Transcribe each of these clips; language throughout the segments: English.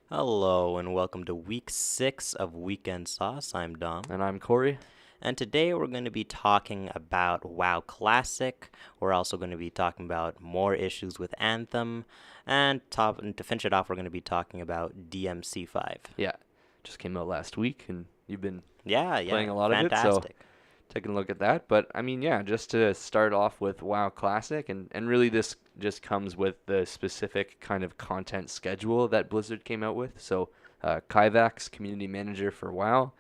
Hello and welcome to week 6 of Weekend Sauce. I'm Dom. And I'm Corey. And today we're going to be talking about WoW Classic. We're also going to be talking about more issues with Anthem. And to finish it off, we're going to be talking about DMC5. Yeah, just came out last week, and you've been Yeah, playing a lot of it, so fantastic. taking a look at that. But I mean, yeah, just to start off with WoW Classic, and really this just comes with the specific kind of content schedule that Blizzard came out with. So, Kyvax, community manager for WoW,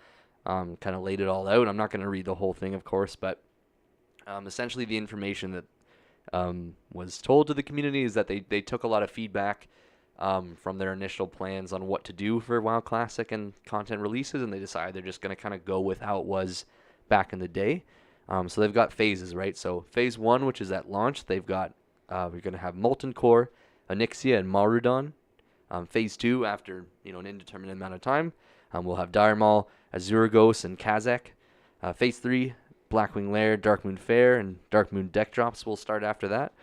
kind of laid it all out. I'm not going to read the whole thing, of course, but essentially the information that was told to the community is that they took a lot of feedback from their initial plans on what to do for WoW Classic and content releases, and they decided they're just going to kind of go with how it was back in the day. So they've got phases, right? So phase one, which is at launch, they've got we're going to have Molten Core, Onyxia, and Marudon. Phase two, after an indeterminate amount of time, we'll have Dire Maul, Azuragos, and Kazakh. Phase three, Blackwing Lair, Darkmoon Fair, and Darkmoon deck drops will start after that.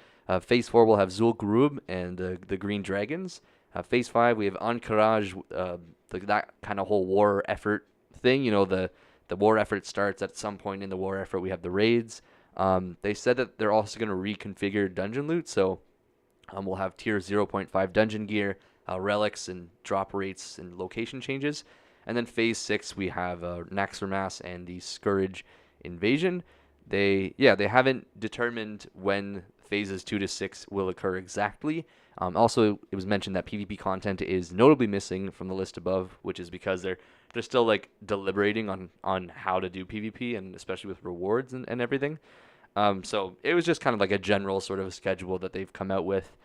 Phase 4 will have Zul Garub and the Green Dragons. Phase 5 we have Ankaraj, that kind of whole war effort thing. The war effort starts at some point in the war effort. We have the raids. They said that they're also going to reconfigure dungeon loot, so we'll have tier 0.5 dungeon gear, relics, and drop rates and location changes. And then phase 6 we have Naxxramas and the Scourge Invasion. They haven't determined when phases 2 to 6 will occur exactly. Also, it was mentioned that PvP content is notably missing from the list above, which is because they're still like deliberating on how to do PvP, and especially with rewards and everything. So it was just kind of like a general sort of schedule that they've come out with.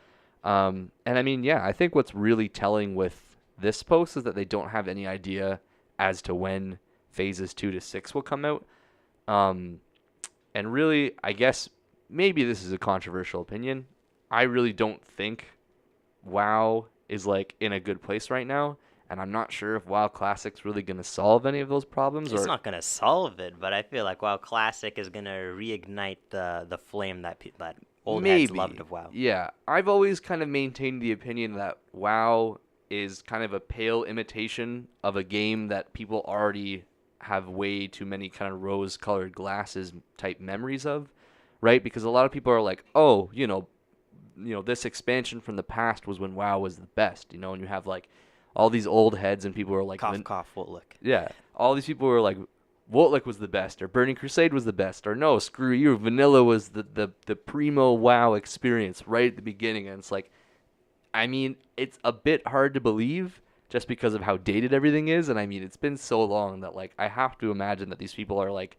And I mean, yeah, I think what's really telling with this post is that they don't have any idea as to when phases 2 to 6 will come out. Um, and really, I guess maybe this is a controversial opinion. I really don't think WoW is like in a good place right now, and I'm not sure if WoW Classic's really going to solve any of those problems. It's Or not going to solve it, but I feel like WoW Classic is going to reignite the flame that old heads loved maybe, of WoW. yeah. I've always kind of maintained the opinion that WoW is kind of a pale imitation of a game that people already have way too many kind of rose-colored glasses type memories of, right? Because a lot of people are like, oh, this expansion from the past was when WoW was the best, and you have like all these old heads and people are like, Cough, cough, what look. yeah, all these people were like, Woltlick was the best, or Burning Crusade was the best, or no, screw you, Vanilla was the primo WoW experience right at the beginning, and it's like, I mean, it's a bit hard to believe just because of how dated everything is, and I mean, it's been so long that like I have to imagine that these people are like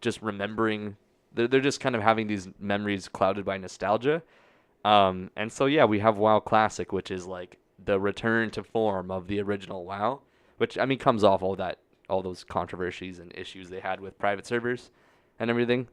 just remembering. They're just kind of having these memories clouded by nostalgia. And so yeah, we have WoW Classic, which is like the return to form of the original WoW, which I mean comes off all those controversies and issues they had with private servers and everything.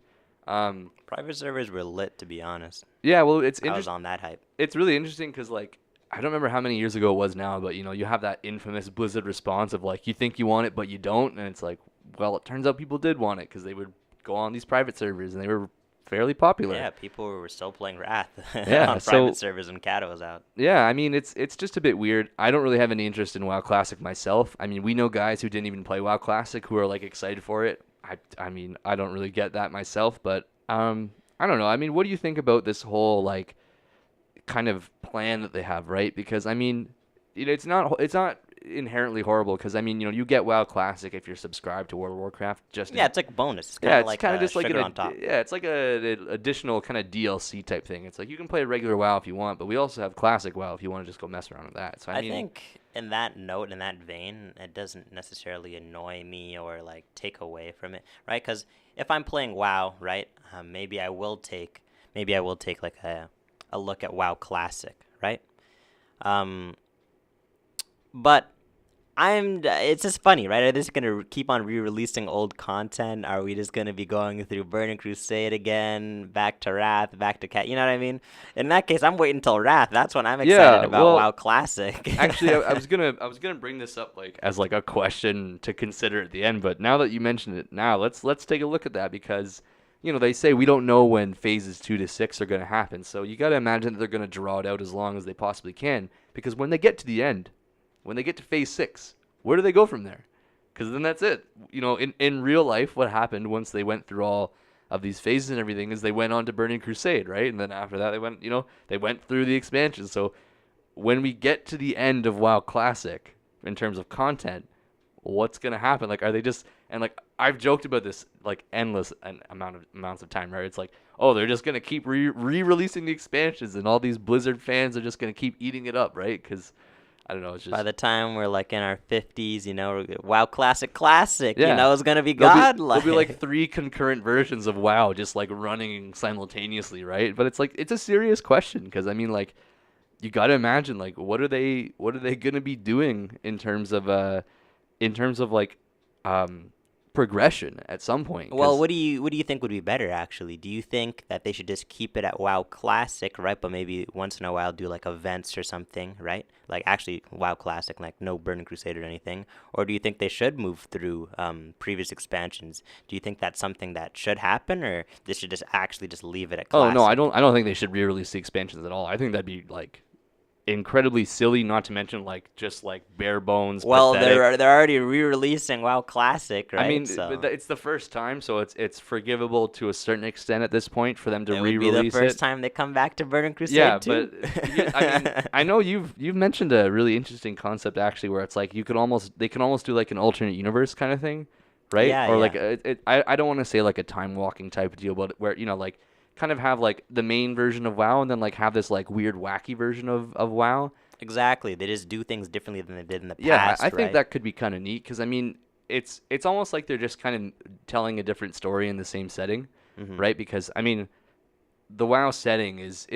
Um, Private servers were lit, to be honest. yeah, well, it's I was interesting. on that hype. It's really interesting because like I don't remember how many years ago it was now, but you have that infamous Blizzard response of like you think you want it but you don't, and it's like, well, it turns out people did want it because they would go on these private servers and they were fairly popular. Yeah, people were still playing Wrath Yeah, on so private servers when Kato was out. yeah, I mean it's just a bit weird. I don't really have any interest in WoW Classic myself. I mean, we know guys who didn't even play WoW Classic who are like excited for it. I mean, I don't really get that myself, but I don't know. I mean, what do you think about this whole like kind of plan that they have, right? Because I mean, it's not inherently horrible because I mean, you get WoW Classic if you're subscribed to World of Warcraft just Yeah, it's like a bonus. It's kind yeah, of it's like kind of just like sugar on top. it's like an additional kind of DLC type thing. It's like you can play regular WoW if you want, but we also have classic WoW if you want to just go mess around with that. So I I mean, think in that note, in that vein, it doesn't necessarily annoy me or like take away from it, right? Because if I'm playing WoW, right, maybe I will take like a look at WoW Classic, right? Um, but it's just funny, right? Are they just gonna keep on re-releasing old content? Are we just gonna be going through Burning Crusade again, back to Wrath, back to Cat? You know what I mean? In that case, I'm waiting until Wrath. That's when I'm excited yeah. about Well, WoW Classic. actually, I was gonna bring this up like as like a question to consider at the end, but now that you mentioned it, now let's take a look at that because they say we don't know when phases 2 to 6 are gonna happen, so you got to imagine that they're gonna draw it out as long as they possibly can because when they get to the end, when they get to phase 6, where do they go from there? Because then that's it. In real life, what happened once they went through all of these phases and everything is they went on to Burning Crusade, right? And then after that, they went through the expansion. So when we get to the end of WoW Classic in terms of content, what's gonna happen? Like, are they just and like I've joked about this like endless amounts of time, right? It's like, oh, they're just gonna keep re-releasing the expansions, and all these Blizzard fans are just gonna keep eating it up, right? Because I don't know, it's just By the time we're like in our 50s, WoW Classic, yeah, it's gonna be there'll be godlike. like 3 concurrent versions of WoW just like running simultaneously, right? But it's like it's a serious question because I mean like you got to imagine like what are they gonna be doing in terms of like progression at some point. Well, 'Cause what do you think would be better actually? Do you think that they should just keep it at WoW Classic, right? But maybe once in a while do like events or something, right? Like actually WoW Classic, like no Burning Crusade or anything. Or do you think they should move through previous expansions? Do you think that's something that should happen, or they should just actually just leave it at oh no, I Classic? don't I don't think they should re-release the expansions at all. I think that'd be like incredibly silly, not to mention like just like bare bones Well, pathetic. they're already re-releasing WoW Classic, I right? mean, but So it's the first time, so it's forgivable to a certain extent at this point for them to it would be the re-release first it. time they come back to Burning Yeah, Crusade but too. I mean, I know you've mentioned a really interesting concept actually, where it's like they can almost do like an alternate universe kind of thing, right? Yeah, Or like yeah. I don't want to say like a time walking type of deal, but where like kind of have like the main version of WoW and then like have this like weird wacky version of WoW. Exactly. They just do things differently than they did in the Yeah, I past, think right? that could be kind of neat because I mean, it's almost like they're just kind of telling a different story in the same setting, Hmm. right? Because I mean, the WoW setting is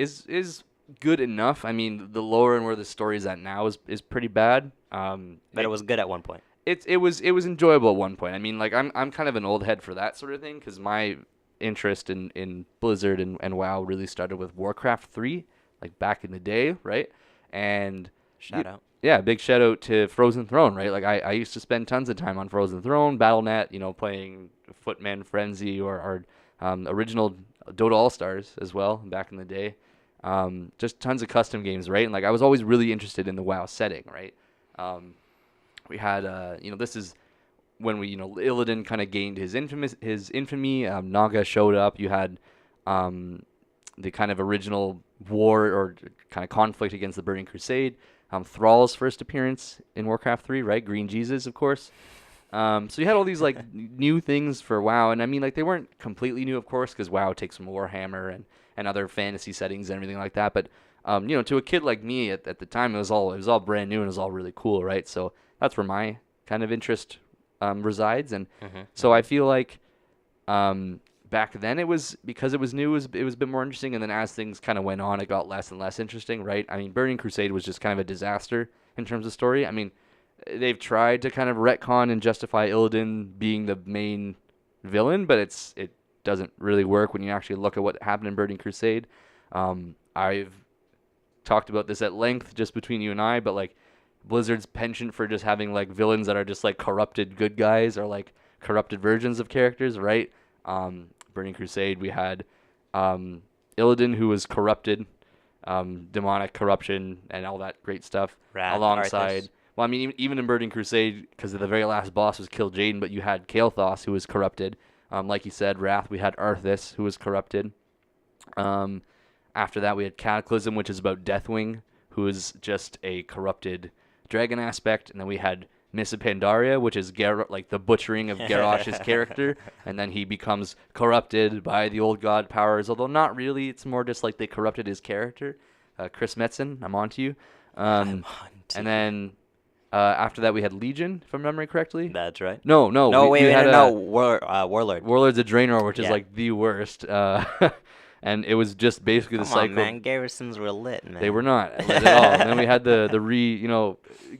good enough. I mean, the lore and where the story's at now is pretty bad. But it was good at one point. It was enjoyable at one point. I mean, like I'm kind of an old head for that sort of thing because my interest in Blizzard and WoW really started with Warcraft 3, like back in the day, right? And Shout out. yeah, big shout out to Frozen Throne, right? Like I used to spend tons of time on Frozen Throne, BattleNet, playing Footman Frenzy or original Dota All Stars as well back in the day. Just tons of custom games, right? And like I was always really interested in the WoW setting, right? Um, we had this is when Illidan kind of gained his infamy. Naga showed up. You had the kind of original war or kind of conflict against the Burning Crusade. Thrall's first appearance in Warcraft 3, right? Green Jesus, of course. So you had all these like new things for WoW, and I mean like they weren't completely new, of course, because WoW takes from Warhammer and other fantasy settings and everything like that. But to a kid like me at the time, it was all brand new and it was all really cool, right? So that's where my kind of interest resides, and Hmm. so I feel like back then it was because it was new, it was a bit more interesting, and then as things kind of went on, it got less and less interesting, right? I mean, Burning Crusade was just kind of a disaster in terms of story. I mean, they've tried to kind of retcon and justify Illidan being the main villain, but it doesn't really work when you actually look at what happened in Burning Crusade. I've talked about this at length just between you and I, but like Blizzard's penchant for just having like villains that are just like corrupted good guys or like corrupted versions of characters, right? Burning Crusade, we had Illidan, who was corrupted, demonic corruption and all that great stuff, Wrath, alongside. Arthas. Well, I mean, even in Burning Crusade, because the very last boss was killed Jaden, but you had Kael'thas, who was corrupted. Like you said, Wrath, we had Arthas, who was corrupted. Um, After that, we had Cataclysm, which is about Deathwing, who is just a corrupted dragon aspect. And then we had Miss Pandaria, which is like the butchering of Garrosh's character. And then he becomes corrupted by the old god powers, although not really. It's more just like they corrupted his character. Chris Metzen, I'm on to you. I'm on to And you. then after that, we had Legion, if I remember correctly. That's right. No, no. No, we wait, had no, Warlord. Warlords of Draenor, which is Yeah. like the worst. And it was just basically the Come on, cycle. man. Garrisons were lit, man. They were not lit at all. And then we had the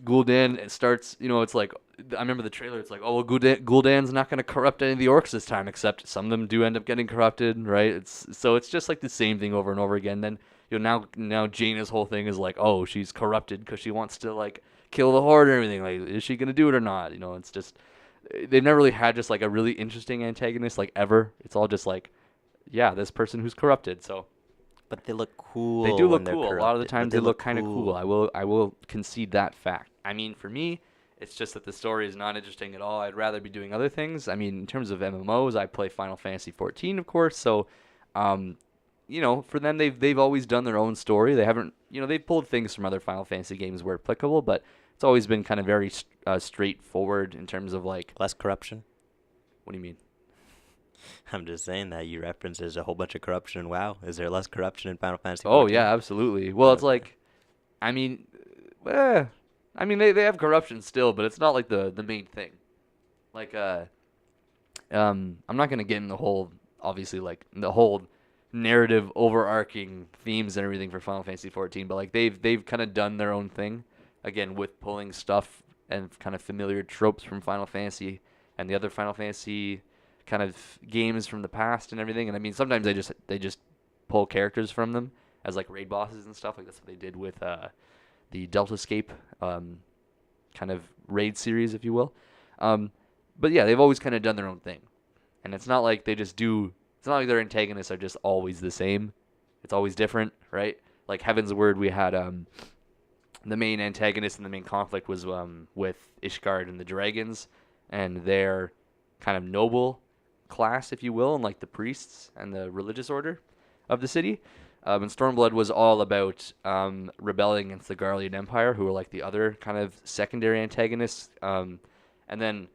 Gul'dan. It starts, it's like, I remember the trailer. It's like, oh, well, Gul'dan's not going to corrupt any of the orcs this time, except some of them do end up getting corrupted, right? It's just like the same thing over and over again. Then now Jaina's whole thing is like, oh, she's corrupted because she wants to like kill the horde and everything. Like, is she going to do it or not? It's just they've never really had just like a really interesting antagonist like ever. It's all just like, yeah, this person who's corrupted. So But they look cool. they do when look they're cool. A lot of the corrupted, but times they look kind of cool. I will concede that fact. I mean, for me, it's just that the story is not interesting at all. I'd rather be doing other things. I mean, in terms of MMOs, I play Final Fantasy 14, of course. So, um, for them, they've always done their own story. They haven't, they've pulled things from other Final Fantasy games where applicable, but it's always been kind of very straightforward in terms of like. Less corruption. What do you mean? I'm just saying that you referenced there's a whole bunch of corruption in WoW. Is there less corruption in Final Fantasy 14? Oh yeah, absolutely. Well, it's like, I mean, they have corruption still, but it's not like the main thing. Like I'm not gonna get in the whole, obviously, like the whole narrative overarching themes and everything for Final Fantasy 14, but like they've kind of done their own thing, again with pulling stuff and kind of familiar tropes from Final Fantasy and the other Final Fantasy kind of games from the past and everything. And I mean, sometimes they just pull characters from them as like raid bosses and stuff. Like that's what they did with the Deltascape kind of raid series, if you will. But yeah, they've always kind of done their own thing, and it's not like they just do. It's not like their antagonists are just always the same. It's always different, right? Like Heaven's Word, we had the main antagonist and the main conflict was with Ishgard and the dragons and their kind of noble class, if you will, and like the priests and the religious order of the city. And Stormblood was all about rebelling against the Garlean Empire, who were like the other kind of secondary antagonists. And then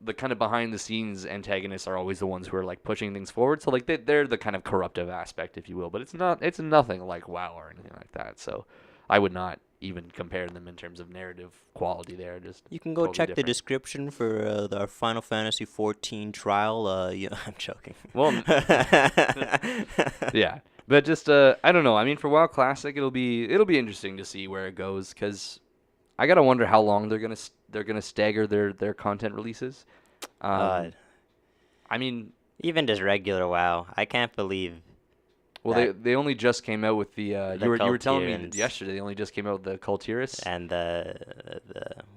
the kind of behind-the-scenes antagonists are always the ones who are like pushing things forward. So like they're the kind of corruptive aspect, if you will. But it's nothing like WoW or anything like that. So I would not even compare them in terms of narrative quality. There, just you can go totally check different. the description for our Final Fantasy 14 trial. Yeah, I'm joking. Well, yeah. But just I don't know. I mean, for WoW Classic, it'll be interesting to see where it goes, because I gotta wonder how long they're gonna stagger their content releases. I mean, even just regular WoW, I can't believe. Well, they only just came out with the you were telling me yesterday they only just came out with the Cultiris and the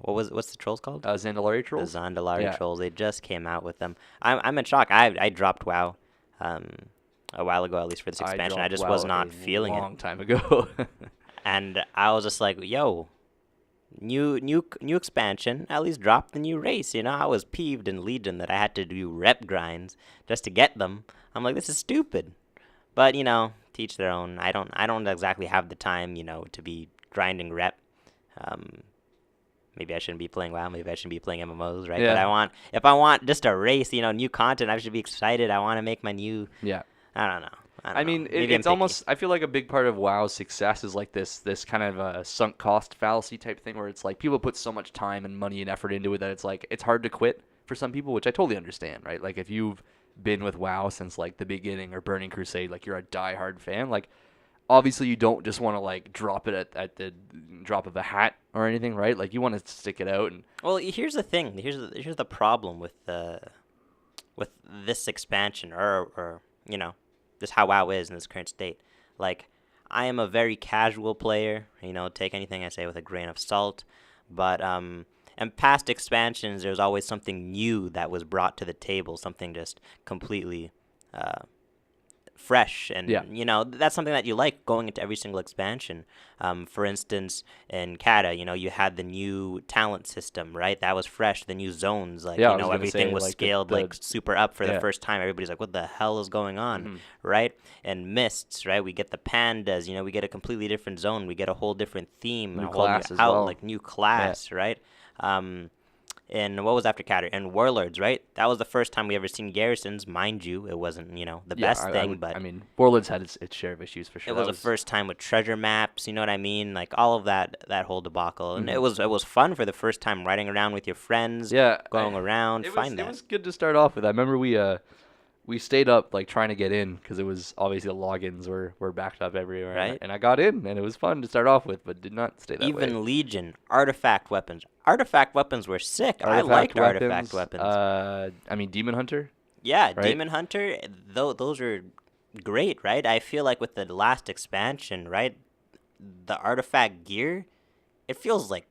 what's the trolls called? Zandalari trolls. The Zandalari trolls. They just came out with them. I'm in shock. I dropped WoW. A while ago, at least for this expansion. I just was not feeling it. A long time ago. And I was just like, yo, new expansion, at least drop the new race. I was peeved in Legion that I had to do rep grinds just to get them. I'm like, this is stupid. But, teach their own. I don't exactly have the time, to be grinding rep. Maybe I shouldn't be playing WoW. Maybe I shouldn't be playing MMOs, right? Yeah. But if I want just a race, new content, I should be excited. I want to make my new... Yeah. I don't know. I mean, it's almost. I feel like a big part of WoW's success is like this kind of a sunk cost fallacy type thing, where it's like people put so much time and money and effort into it that it's like it's hard to quit for some people, which I totally understand, right? Like if you've been with WoW since like the beginning or Burning Crusade, like you're a diehard fan, like obviously you don't just want to like drop it at the drop of a hat or anything, right? Like you want to stick it out. And well, here's the thing. Here's the problem with this expansion, or just how WoW is in its current state. Like, I am a very casual player. Take anything I say with a grain of salt. But in past expansions, there's always something new that was brought to the table, something just completely fresh. And, that's something that you like going into every single expansion. For instance, in Kata, you had the new talent system, right? That was fresh. The new zones, like, everything was like scaled like super up for the first time. Everybody's like, what the hell is going on, right? And Mists, right? We get the pandas, we get a completely different zone. We get a whole different theme. New a whole class new as well. Like new class, right? And what was after Catter? And Warlords, right? That was the first time we ever seen garrisons. Mind you, it wasn't, the best thing, but... I mean, Warlords had its share of issues for sure. It was the first time with treasure maps, you know what I mean? Like, all of that whole debacle. And it was fun for the first time, riding around with your friends, going around, It was good to start off with. I remember we stayed up, like, trying to get in, because it was, obviously, the logins were backed up everywhere. Right. And I got in, and it was fun to start off with, but did not stay that way. Even Legion, artifact weapons. Artifact weapons were sick. I liked artifact weapons. I mean, Demon Hunter? Yeah, right? Demon Hunter, those are great, right? I feel like with the last expansion, right, the artifact gear, it feels like,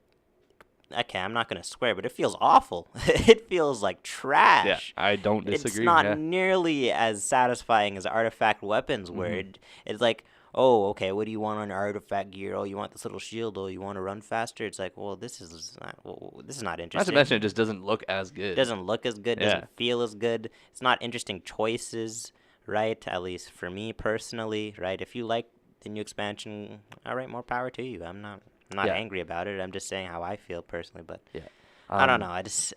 okay, I'm not going to swear, but it feels awful. It feels like trash. Yeah, I don't disagree. It's not nearly as satisfying as artifact weapons were. It's like, oh, okay, what do you want on your artifact gear? Oh, you want this little shield. Oh, you want to run faster? It's like, well, this is not Not to interesting. mention, it just doesn't look as good. Doesn't look as good, Yeah. doesn't feel as good. It's not interesting choices, right? At least for me personally, right? If you like the new expansion, all right, more power to you. I'm not Yeah. angry about it. I'm just saying how I feel personally, but Yeah. I don't know.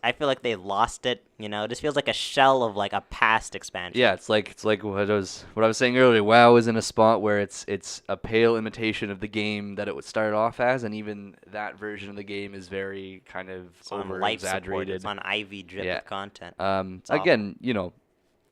I feel like they lost it. It just feels like a shell of like a past expansion. Yeah, it's like what I was saying earlier. WoW is in a spot where it's a pale imitation of the game that it would start off as, and even that version of the game is very kind of It's on over life support. It's exaggerated. on IV drip Yeah. of content. It's awful. Again,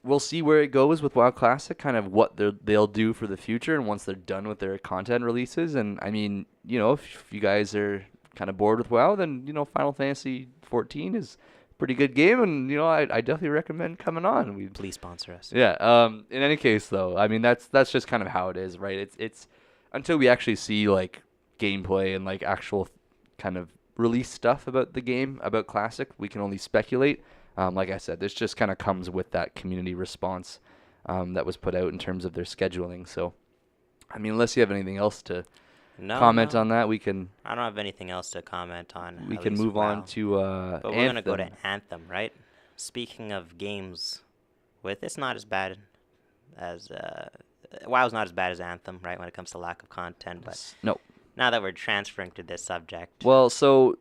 we'll see where it goes with WoW Classic, kind of what they'll do for the future, and once they're done with their content releases. And I mean, if you guys are kind of bored with WoW, then Final Fantasy 14 is a pretty good game, and I definitely recommend coming on. Please sponsor us. Yeah. In any case, though, I mean that's just kind of how it is, right? It's until we actually see like gameplay and like actual kind of release stuff about the game, about Classic, we can only speculate. Like I said, this just kind of comes with that community response that was put out in terms of their scheduling. So, I mean, unless you have anything else to comment No. on that, we can I don't have anything else to comment on. we At can least move on WoW. to But we're gonna go to Anthem. Anthem, right? Speaking of games, with it's not as bad as WoW's not as bad as Anthem, right? When it comes to lack of content, but No. now that we're transferring to this subject, Well, so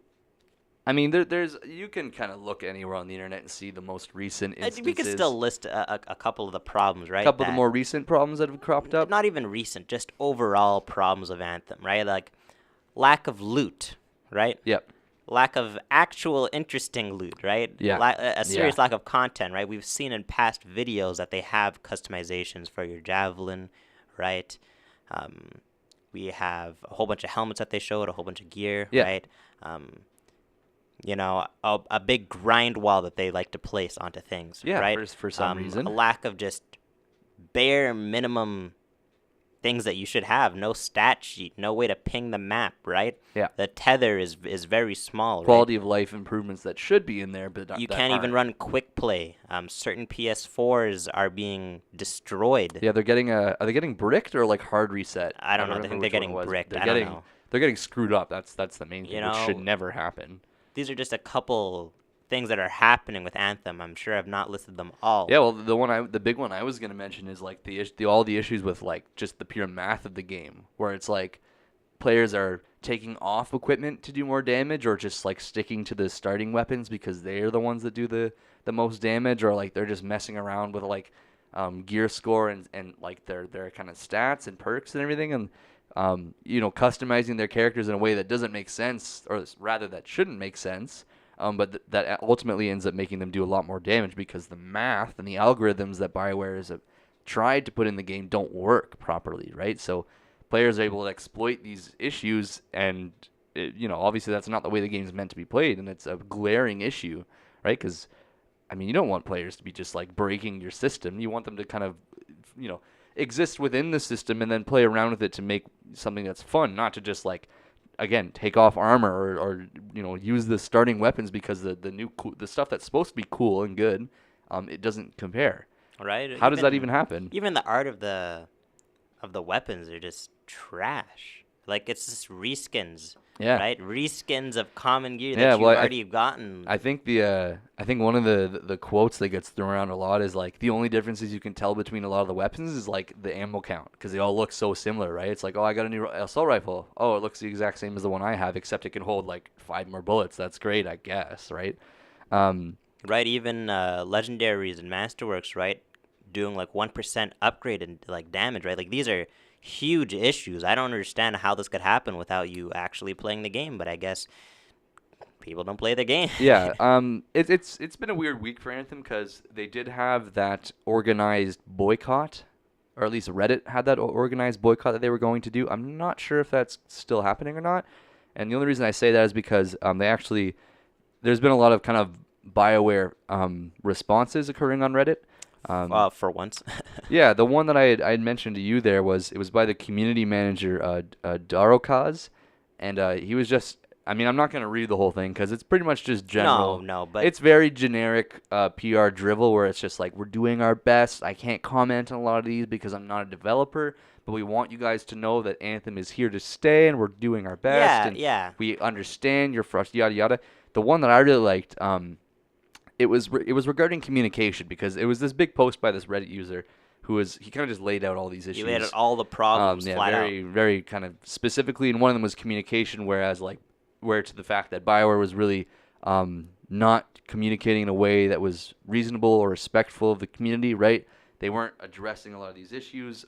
I mean, there's you can kind of look anywhere on the internet and see the most recent instances. we could still list a couple of the problems, right? a couple of the that- more recent problems that have cropped up. Not even recent, just overall problems of Anthem, right? Like lack of loot, right? Yep. Lack of actual interesting loot, right? Yeah. A serious Yeah. lack of content, right? We've seen in past videos that they have customizations for your javelin, right? We have a whole bunch of helmets that they showed, a whole bunch of gear, Yeah. right? A big grind wall that they like to place onto things, Yeah, right? for some reason. A lack of just bare minimum things that you should have. No stat sheet, no way to ping the map, right? Yeah. The tether is very small, right? Quality of life improvements that should be in there, but You that can't even aren't. run quick play. Certain PS4s are being destroyed. Yeah, are they getting bricked or like hard reset? I don't know. I remember think which they're one it getting was. bricked. They're I don't getting know. they're getting screwed up. That's the main thing, You which should know, never happen. These are just a couple things that are happening with Anthem. I'm sure I've not listed them all. Yeah, well, the big one I was gonna mention is like all the issues with like just the pure math of the game, where it's like players are taking off equipment to do more damage, or just like sticking to the starting weapons because they're the ones that do the most damage, or like they're just messing around with like gear score and like their kind of stats and perks and everything, and customizing their characters in a way that doesn't make sense, or rather that shouldn't make sense. But that ultimately ends up making them do a lot more damage because the math and the algorithms that BioWare has tried to put in the game don't work properly, right? So players are able to exploit these issues, and obviously that's not the way the game is meant to be played, and it's a glaring issue, right? Because I mean, you don't want players to be just like breaking your system. You want them to kind of, exist within the system and then play around with it to make something that's fun, not to just like, again, take off armor or use the starting weapons because the stuff that's supposed to be cool and good, it doesn't compare. Right? How does that even happen? Even the art of the weapons are just trash. Like it's just reskins. Yeah. Right? Reskins of common gear that Yeah, you've well, already gotten. I think one of the quotes that gets thrown around a lot is like the only differences you can tell between a lot of the weapons is like the ammo count, because they all look so similar, right? It's like, oh, I got a new assault rifle. Oh, it looks the exact same as the one I have, except it can hold like 5 more bullets. That's great, I guess, right? Right, even legendaries and masterworks, right? Doing like 1% upgrade in like damage, right? Like these are huge issues. I don't understand how this could happen without you actually playing the game, but I guess people don't play the game. Yeah, it's been a weird week for Anthem because they did have that organized boycott, or at least Reddit had that organized boycott that they were going to do. I'm not sure if that's still happening or not, and the only reason I say that is because there's been a lot of kind of BioWare responses occurring on Reddit. For once. Yeah, the one that I had mentioned to you there was by the community manager Darokaz, and he was just I mean, I'm not going to read the whole thing because it's pretty much just general. No, but It's very generic PR drivel where it's just like, we're doing our best. I can't comment on a lot of these because I'm not a developer, but we want you guys to know that Anthem is here to stay and we're doing our best. And yeah. we understand your frustration, yada, yada. The one that I really liked, it was regarding communication because it was this big post by this Reddit user he kind of just laid out all these issues. You laid out all the problems flat very, out. very kind of specifically, and one of them was communication, where to the fact that BioWare was really not communicating in a way that was reasonable or respectful of the community, right? They weren't addressing a lot of these issues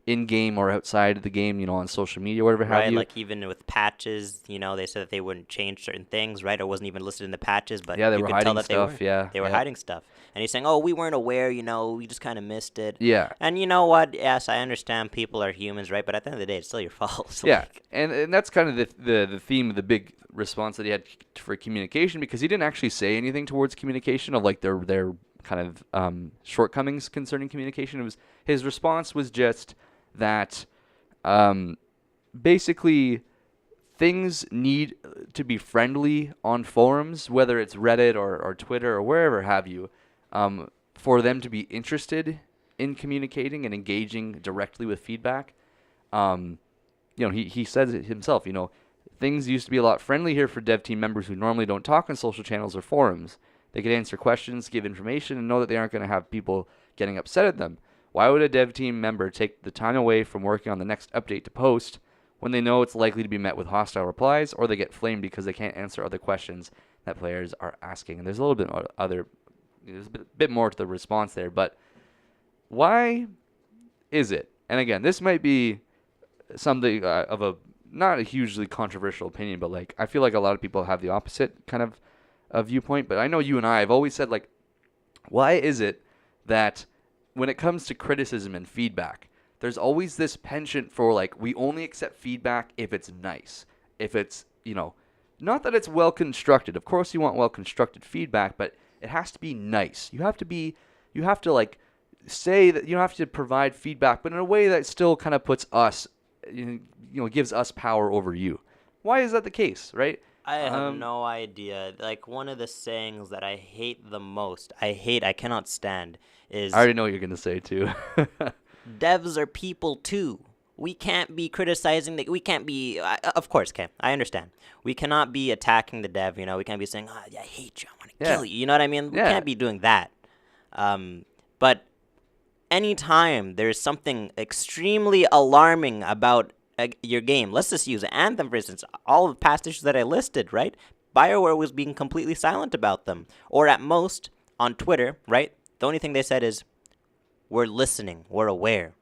in-game or outside of the game, on social media, whatever have Right, you. like even with patches, they said that they wouldn't change certain things, right? It wasn't even listed in the patches, but Yeah, they you were could hiding tell that stuff, they were hiding stuff. And he's saying, oh, we weren't aware, we just kind of missed it. Yeah. And you know what? Yes, I understand people are humans, right? But at the end of the day, it's still your fault. So Yeah, and that's kind of the theme of the big response that he had for communication, because he didn't actually say anything towards communication of like their kind of shortcomings concerning communication. It was his response was just that basically things need to be friendly on forums, whether it's Reddit or Twitter or wherever have you, for them to be interested in communicating and engaging directly with feedback. He says it himself, things used to be a lot friendlier for dev team members who normally don't talk on social channels or forums. They could answer questions, give information, and know that they aren't going to have people getting upset at them. Why would a dev team member take the time away from working on the next update to post when they know it's likely to be met with hostile replies, or they get flamed because they can't answer other questions that players are asking? And there's a little bit there's a bit more to the response there, but why is it? And again, this might be something of a not a hugely controversial opinion, but like I feel like a lot of people have the opposite kind of viewpoint. But I know you and I have always said, like, why is it that when it comes to criticism and feedback, there's always this penchant for like, we only accept feedback if it's nice, if it's not that it's well constructed. Of course, you want well constructed feedback, but it has to be nice. You have to like say that you have to provide feedback, but in a way that still kind of puts us, gives us power over you. Why is that the case, right? I have no idea. Like, one of the sayings that I hate the most, I cannot stand, is I already know what you're going to say, too. devs are people, too. We can't be criticizing, we can't be, of course, okay, I understand. We cannot be attacking the dev, we can't be saying, I hate you, I want to kill you, you know what I mean? We can't be doing that. But anytime there's something extremely alarming about your game, let's just use Anthem, for instance, all of the past issues that I listed, right? BioWare was being completely silent about them. Or at most, on Twitter, right? The only thing they said is, we're listening, we're aware.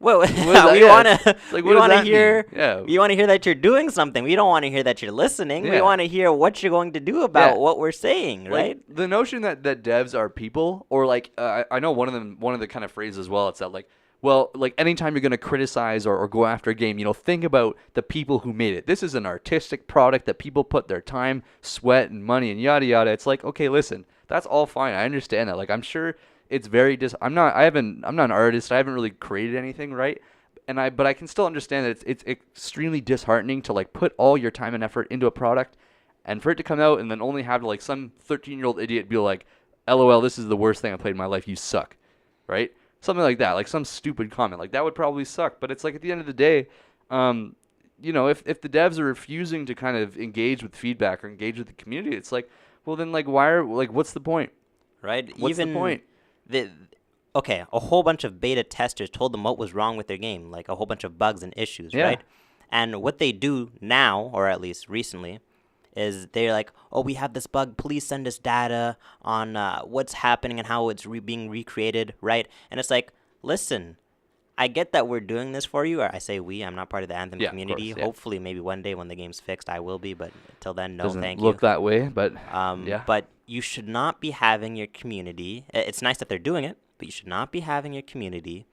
Well, we want to hear. Yeah. We want to hear that you're doing something. We don't want to hear that you're listening. Yeah. We want to hear what you're going to do about what we're saying, right? Like, the notion that devs are people, or like I know one of the kind of phrases as well. It's that like, well, like anytime you're going to criticize or go after a game, think about the people who made it. This is an artistic product that people put their time, sweat, and money and yada yada. It's like, okay, listen, that's all fine. I understand that. Like, I'm sure. It's very I'm not an artist. I haven't really created anything, right? But I can still understand that it's extremely disheartening to like put all your time and effort into a product, and for it to come out and then only have like some 13-year-old idiot be like, "LOL, this is the worst thing I played in my life. You suck," right? Something like that, like some stupid comment, like that would probably suck. But it's like at the end of the day, if the devs are refusing to kind of engage with feedback or engage with the community, it's like, well then like what's the point? Right? What's the point? Okay, a whole bunch of beta testers told them what was wrong with their game, like a whole bunch of bugs and issues, right? And what they do now, or at least recently, is they're like, oh, we have this bug, please send us data on what's happening and how it's being recreated, right? And it's like, listen, I get that we're doing this for you. Or I say we, I'm not part of the Anthem community. Of course, Hopefully, maybe one day when the game's fixed, I will be, but until then, no, Doesn't thank you. look that way, but But you should not be having your community, it's nice that they're doing it, but you should not be having your community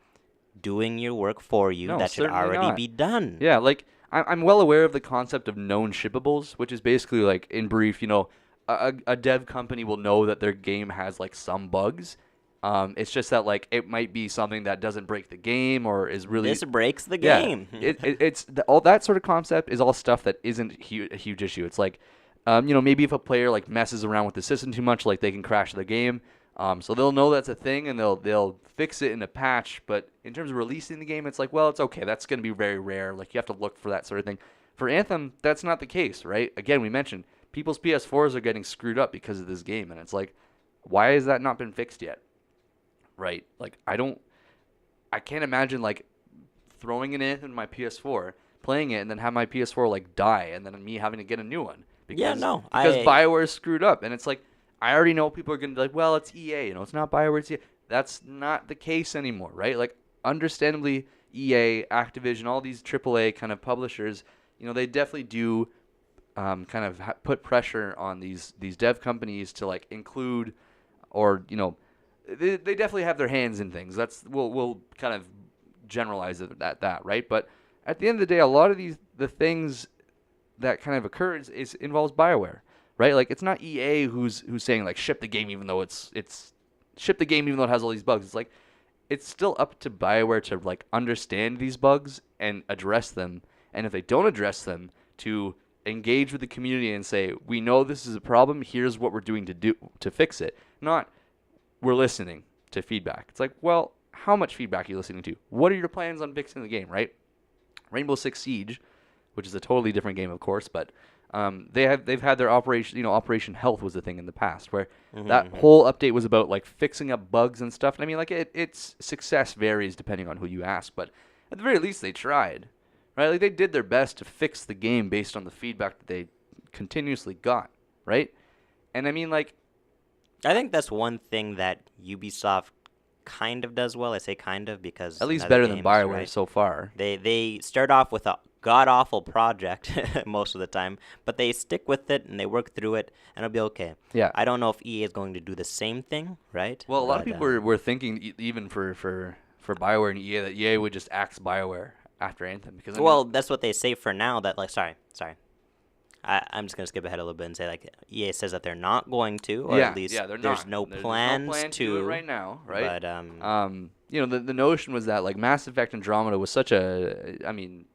doing your work for you. No, that should certainly already not. be done. Yeah, like I'm well aware of the concept of known shippables, which is basically like, in brief, a dev company will know that their game has like some bugs, It's just that like it might be something that doesn't break the game or is really This breaks the yeah. game. All that sort of concept is all stuff that isn't a huge issue. It's like, maybe if a player like messes around with the system too much, like they can crash the game. So they'll know that's a thing and they'll fix it in a patch. But in terms of releasing the game, it's like, well, it's okay. That's going to be very rare. Like you have to look for that sort of thing. For Anthem, that's not the case, right? Again, we mentioned people's PS4s are getting screwed up because of this game, and it's like, why has that not been fixed yet? Right? Like I can't imagine like throwing an Anthem in my PS4, playing it, and then have my PS4 like die, and then me having to get a new one Yeah, because no, BioWare is screwed up, and it's like I already know people are gonna be like, well, it's EA, it's not BioWare, it's EA. That's not the case anymore, right? Like understandably, EA, Activision, all these AAA kind of publishers, they definitely do kind of put pressure on these dev companies to like include or they definitely have their hands in things. We'll kind of generalize it at that, right? But at the end of the day, a lot of the things that kind of occurs involves BioWare, right? Like it's not EA who's saying like ship the game even though it's ship the game even though it has all these bugs. It's like it's still up to BioWare to like understand these bugs and address them. And if they don't address them, to engage with the community and say, we know this is a problem. Here's what we're doing to fix it. Not we're listening to feedback. It's like, well, how much feedback are you listening to? What are your plans on fixing the game, right? Rainbow Six Siege, which is a totally different game, of course, but they've had their Operation Health was a thing in the past where that whole update was about like fixing up bugs and stuff. And I mean, like its success varies depending on who you ask, but at the very least they tried, right? Like they did their best to fix the game based on the feedback that they continuously got, right? And I mean, like, I think that's one thing that Ubisoft kind of does well. I say kind of because at least other better than games, BioWare right? so far. They start off with a god awful project most of the time, but they stick with it and they work through it, and it'll be okay. Yeah. I don't know if EA is going to do the same thing, right? Well, a lot of people were thinking even for BioWare and EA that EA would just axe BioWare after Anthem because well, that's what they say for now. That like, sorry. I'm just gonna skip ahead a little bit and say like EA says that they're not going to, or at least they're there's not. no There's plans no plan to do it right now, right? But the notion was that like Mass Effect Andromeda was such a, I mean,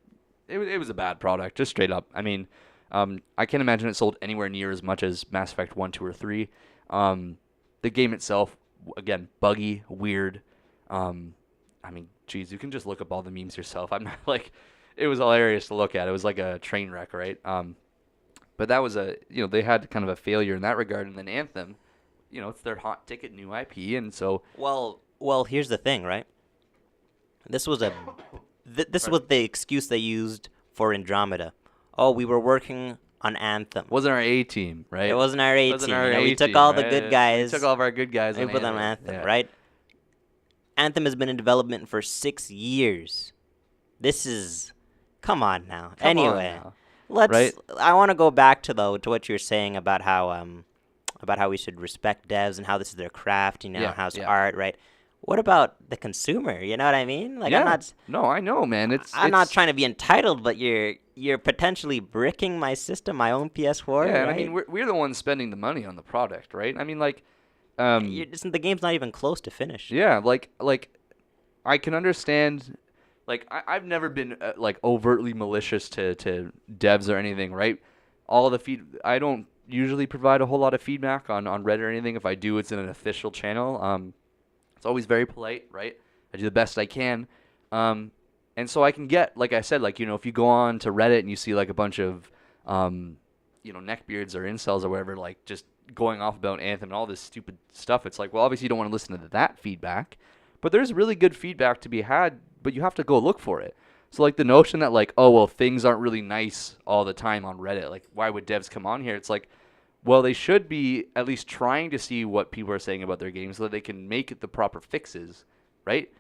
it was a bad product, just straight up. I mean, I can't imagine it sold anywhere near as much as Mass Effect 1, 2, or 3. The game itself, again, buggy, weird. I mean, geez, you can just look up all the memes yourself. I'm not like, it was hilarious to look at. It was like a train wreck, right? But that was they had kind of a failure in that regard. And then Anthem, it's their hot ticket new IP. And so. Well, here's the thing, right? This was this was the excuse they used for Andromeda. Oh, we were working on Anthem. Wasn't our A team, right? It wasn't our A team. We took all the good guys. We took all of our good guys and put them on Anthem, right? Anthem has been in development for 6 years. This is, come on now. Anyway, let's. Right? I want to go back to what you were saying about how we should respect devs and how this is their craft, how it's art, right? What about the consumer? You know what I mean? Like, I'm not. No, I know, man. I'm not trying to be entitled, but you're potentially bricking my system, my own PS4. Yeah, right? and I mean we're the ones spending the money on the product, right? I mean, like, the game's not even close to finish. Yeah, like I can understand. Like I've never been like overtly malicious to devs or anything, right? I don't usually provide a whole lot of feedback on Reddit or anything. If I do, it's in an official channel. It's always very polite, right? I do the best I can. And so I can get, like I said, like, if you go on to Reddit and you see like a bunch of, neckbeards or incels or whatever, like just going off about Anthem and all this stupid stuff, it's like, well, obviously you don't want to listen to that feedback. But there's really good feedback to be had, but you have to go look for it. So like the notion that like, oh, well, things aren't really nice all the time on Reddit. Like, why would devs come on here? It's like, well, they should be at least trying to see what people are saying about their games so that they can make the proper fixes, right?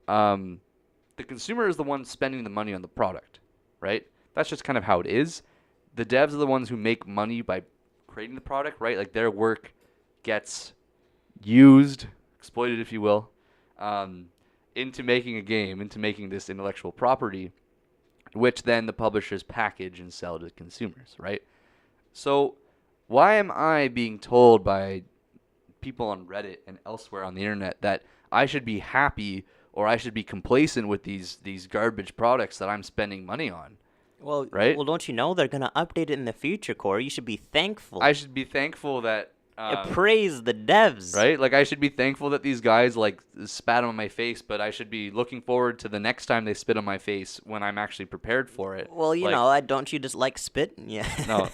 The consumer is the one spending the money on the product, right? That's just kind of how it is. The devs are the ones who make money by creating the product, right? Like their work gets used, exploited, if you will, into making a game, into making this intellectual property, which then the publishers package and sell to consumers, right? So why am I being told by people on Reddit and elsewhere on the internet that I should be happy or I should be complacent with these garbage products that I'm spending money on, Well, right? well, don't you know they're gonna update it in the future, Corey? You should be thankful. I should be thankful that Praise the devs. right? Like I should be thankful that these guys like spat on my face, but I should be looking forward to the next time they spit on my face when I'm actually prepared for it. Well, you Like, know, don't you just like spit? Yeah. no,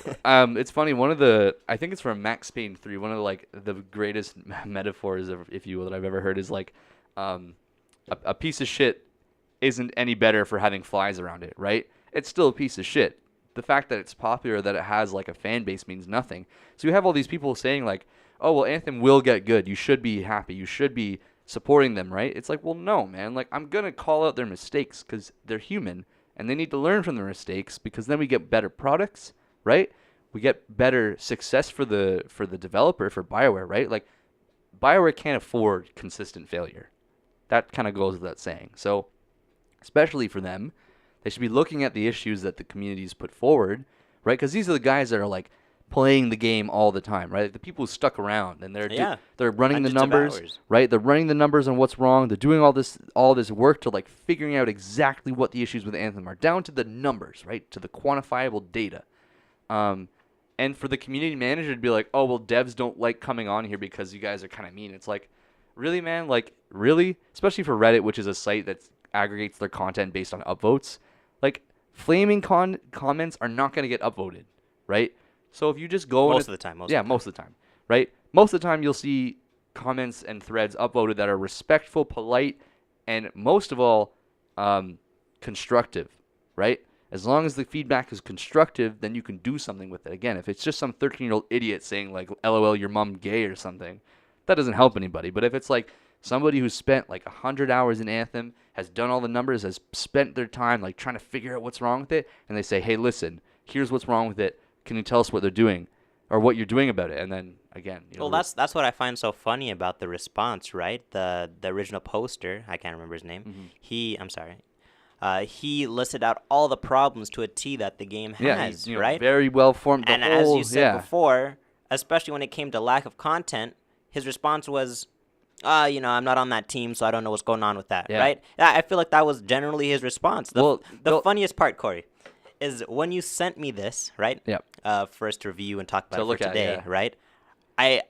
it's funny. I think it's from Max Payne 3. One of the, like the greatest metaphors, if you will, that I've ever heard is like, a piece of shit isn't any better for having flies around it, right? It's still a piece of shit. The fact that it's popular, that it has like a fan base means nothing. So you have all these people saying like, oh, well, Anthem will get good. You should be happy. You should be supporting them, right? It's like, well, no, man. Like, I'm going to call out their mistakes because they're human and they need to learn from their mistakes because then we get better products, right? We get better success for the developer, for BioWare, right? Like, BioWare can't afford consistent failure. That kind of goes without saying. So, especially for them, they should be looking at the issues that the communities put forward, right? Because these are the guys that are like playing the game all the time, right? The people who stuck around and they're running the Hundreds of numbers, hours. right? They're running the numbers on what's wrong. They're doing all this work to like figuring out exactly what the issues with Anthem are, down to the numbers, right? To the quantifiable data. And for the community manager to be like, oh, well, devs don't like coming on here because you guys are kind of mean. It's like, really, man? Like, really? Especially for Reddit, which is a site that aggregates their content based on upvotes. Like, flaming comments are not going to get upvoted, right? So if you just go... Most of the time. Most of the time, right? Most of the time you'll see comments and threads upvoted that are respectful, polite, and most of all, constructive, right? As long as the feedback is constructive, then you can do something with it. Again, if it's just some 13-year-old idiot saying, like, LOL, your mom gay or something, that doesn't help anybody. But if it's like somebody who's spent like 100 hours in Anthem, has done all the numbers, has spent their time like trying to figure out what's wrong with it, and they say, hey, listen, here's what's wrong with it. Can you tell us what they're doing or what you're doing about it? And then again, Well, that's what I find so funny about the response, right? The original poster, I can't remember his name. Mm-hmm. He listed out all the problems to a T that the game has, he's, right? Very well formed. And as you said before, especially when it came to lack of content, his response was, I'm not on that team, so I don't know what's going on with that, right? I feel like that was generally his response. The funniest part, Corey, is when you sent me this, right? Yep. For us to review and talk about To it for look at, today, yeah. right? I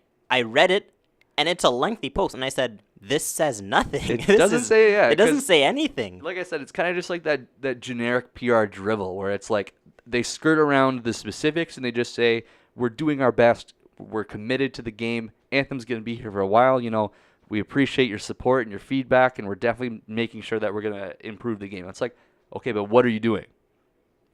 read it, and it's a lengthy post, and I said, this says nothing. It doesn't say, yeah. It doesn't say anything. Like I said, it's kind of just like that generic PR drivel where it's like they skirt around the specifics and they just say, we're doing our best. We're committed to the game. Anthem's going to be here for a while. We appreciate your support and your feedback, and we're definitely making sure that we're going to improve the game. It's like, okay, but what are you doing?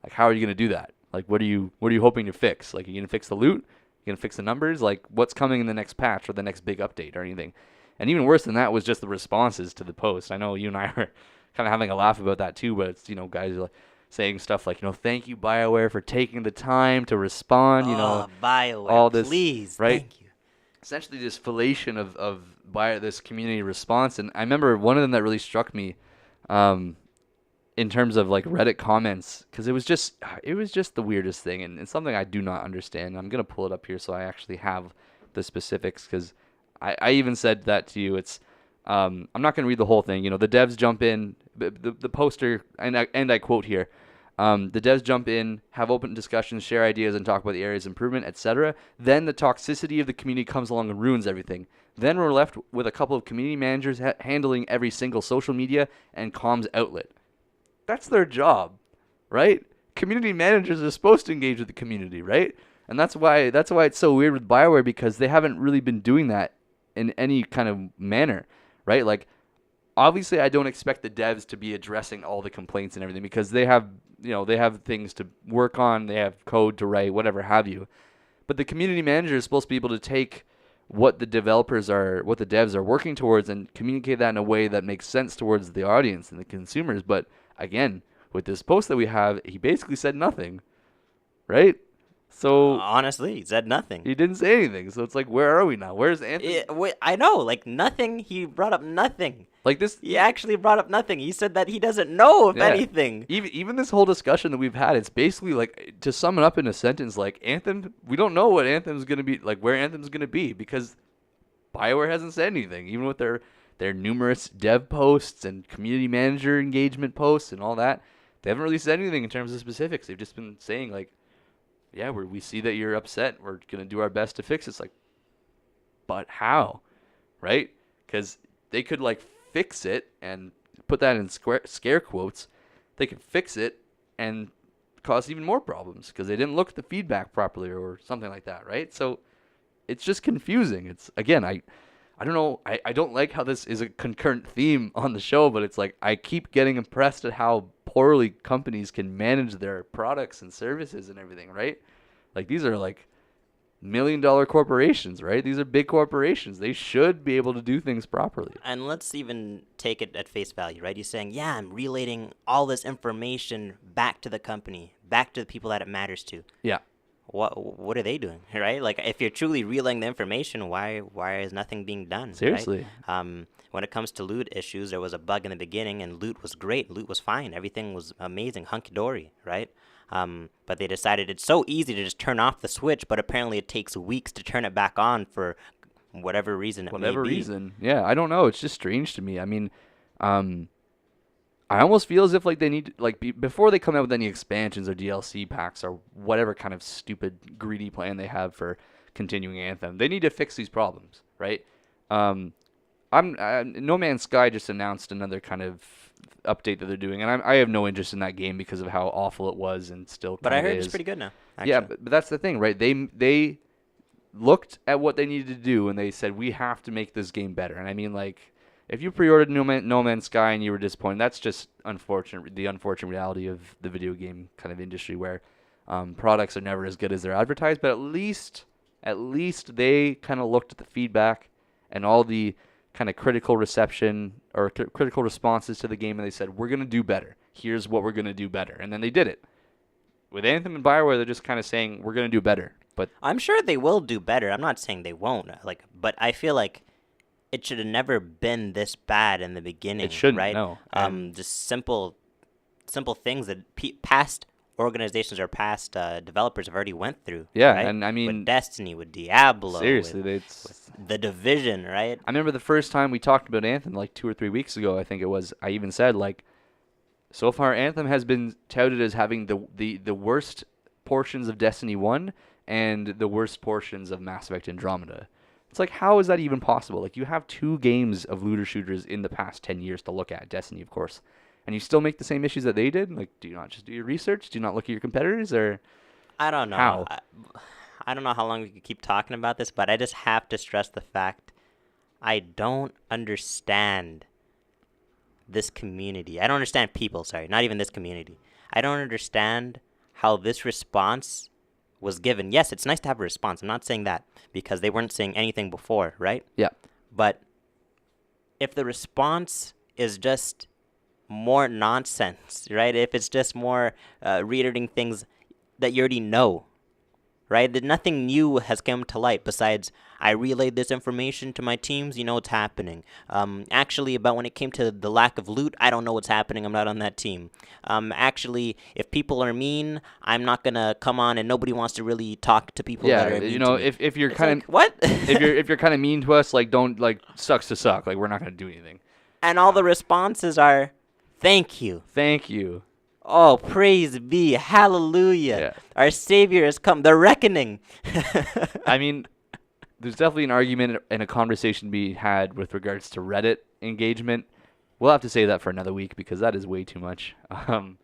Like, how are you going to do that? Like, what are you hoping to fix? Like, are you going to fix the loot? You going to fix the numbers? Like, what's coming in the next patch or the next big update or anything? And even worse than that was just the responses to the post. I know you and I are kind of having a laugh about that too, but it's, guys are like saying stuff like, thank you, BioWare, for taking the time to respond, BioWare, all this, please, right? Thank you. Essentially this fellation of this community response. And I remember one of them that really struck me in terms of like Reddit comments, because it was just the weirdest thing, and it's something I do not understand. I'm going to pull it up here so I actually have the specifics, because I even said that to you. It's I'm not going to read the whole thing. The devs jump in, the poster, and I quote here, the devs jump in, have open discussions, share ideas, and talk about the area's improvement, etc. Then the toxicity of the community comes along and ruins everything. Then we're left with a couple of community managers handling every single social media and comms outlet. That's their job, right? Community managers are supposed to engage with the community, right? And that's why it's so weird with BioWare, because they haven't really been doing that in any kind of manner, right? Like, obviously, I don't expect the devs to be addressing all the complaints and everything, because they have things to work on, they have code to write, whatever have you. But the community manager is supposed to be able to take what the devs are working towards and communicate that in a way that makes sense towards the audience and the consumers. But again, with this post that we have, he basically said nothing, right? So honestly, he said nothing. He didn't say anything. So it's like, where are we now? Where's Anthem? I know, like nothing. He brought up nothing. Like this, he actually brought up nothing. He said that he doesn't know if anything. Even this whole discussion that we've had, it's basically like, to sum it up in a sentence, like Anthem. We don't know what Anthem's gonna be, like where Anthem's gonna be, because BioWare hasn't said anything, even with their numerous dev posts and community manager engagement posts and all that. They haven't really said anything in terms of specifics. They've just been saying, like, yeah, we see that you're upset. We're going to do our best to fix it. It's like, but how? Right? Because they could, like, fix it and put that in scare quotes. They could fix it and cause even more problems because they didn't look at the feedback properly or something like that, right? So it's just confusing. It's, again, I don't know. I don't like how this is a concurrent theme on the show, but it's like I keep getting impressed at how poorly companies can manage their products and services and everything, right? Like, these are like $1 million corporations, right? These are big corporations. They should be able to do things properly. And let's even take it at face value, right? You're saying, yeah, I'm relaying all this information back to the company, back to the people that it matters to. Yeah. What are they doing, right? Like, if you're truly relaying the information, why is nothing being done? Seriously. Right? When it comes to loot issues, there was a bug in the beginning, and loot was great. Loot was fine. Everything was amazing, hunky-dory, right? But they decided it's so easy to just turn off the switch, but apparently it takes weeks to turn it back on for whatever reason it may be. Whatever reason. Yeah, I don't know. It's just strange to me. I mean, I almost feel as if, like, they need to, like, before they come out with any expansions or DLC packs or whatever kind of stupid, greedy plan they have for continuing Anthem, they need to fix these problems, right? No Man's Sky just announced another kind of update that they're doing, and I have no interest in that game because of how awful it was and still. But I heard is. It's pretty good now. Actually. Yeah, but that's the thing, right? They looked at what they needed to do and they said, we have to make this game better. And I mean, like, if you pre-ordered No Man's Sky and you were disappointed, that's just the unfortunate reality of the video game kind of industry, where products are never as good as they're advertised. But at least they kind of looked at the feedback and all the kind of critical reception or critical responses to the game, and they said, we're going to do better. Here's what we're going to do better. And then they did it. With Anthem and BioWare, they're just kind of saying, we're going to do better. But I'm sure they will do better. I'm not saying they won't. But I feel like it should have never been this bad in the beginning. It shouldn't, right? No. Just simple things that past organizations or past developers have already went through. Yeah, right? and I mean, with Destiny, with Diablo, seriously, with The Division, right? I remember the first time we talked about Anthem, like 2 or 3 weeks ago, I think it was. I even said, like, so far Anthem has been touted as having the worst portions of Destiny 1 and the worst portions of Mass Effect Andromeda. It's like, how is that even possible? Like, you have 2 games of looter shooters in the past 10 years to look at, Destiny, of course, and you still make the same issues that they did? Like, do you not just do your research? Do you not look at your competitors? Or I don't know. How? I don't know how long we could keep talking about this, but I just have to stress the fact I don't understand this community. I don't understand people, sorry, not even this community. I don't understand how this response was given. Yes, it's nice to have a response. I'm not saying that because they weren't saying anything before, right? Yeah. But if the response is just more nonsense, right? If it's just more reiterating things that you already know, right? That nothing new has come to light besides I relayed this information to my teams, you know what's happening. Actually, about when it came to the lack of loot, I don't know what's happening. I'm not on that team. Actually, if people are mean, I'm not gonna come on, and nobody wants to really talk to people that are mean. You know, to me. if you're kind of what? if you're kind of mean to us, like, don't, like, sucks to suck. Like, we're not gonna do anything. And all the responses are, thank you. Thank you. Oh, praise be, hallelujah. Yeah. Our Savior has come, the reckoning. I mean, there's definitely an argument and a conversation to be had with regards to Reddit engagement. We'll have to say that for another week because that is way too much. That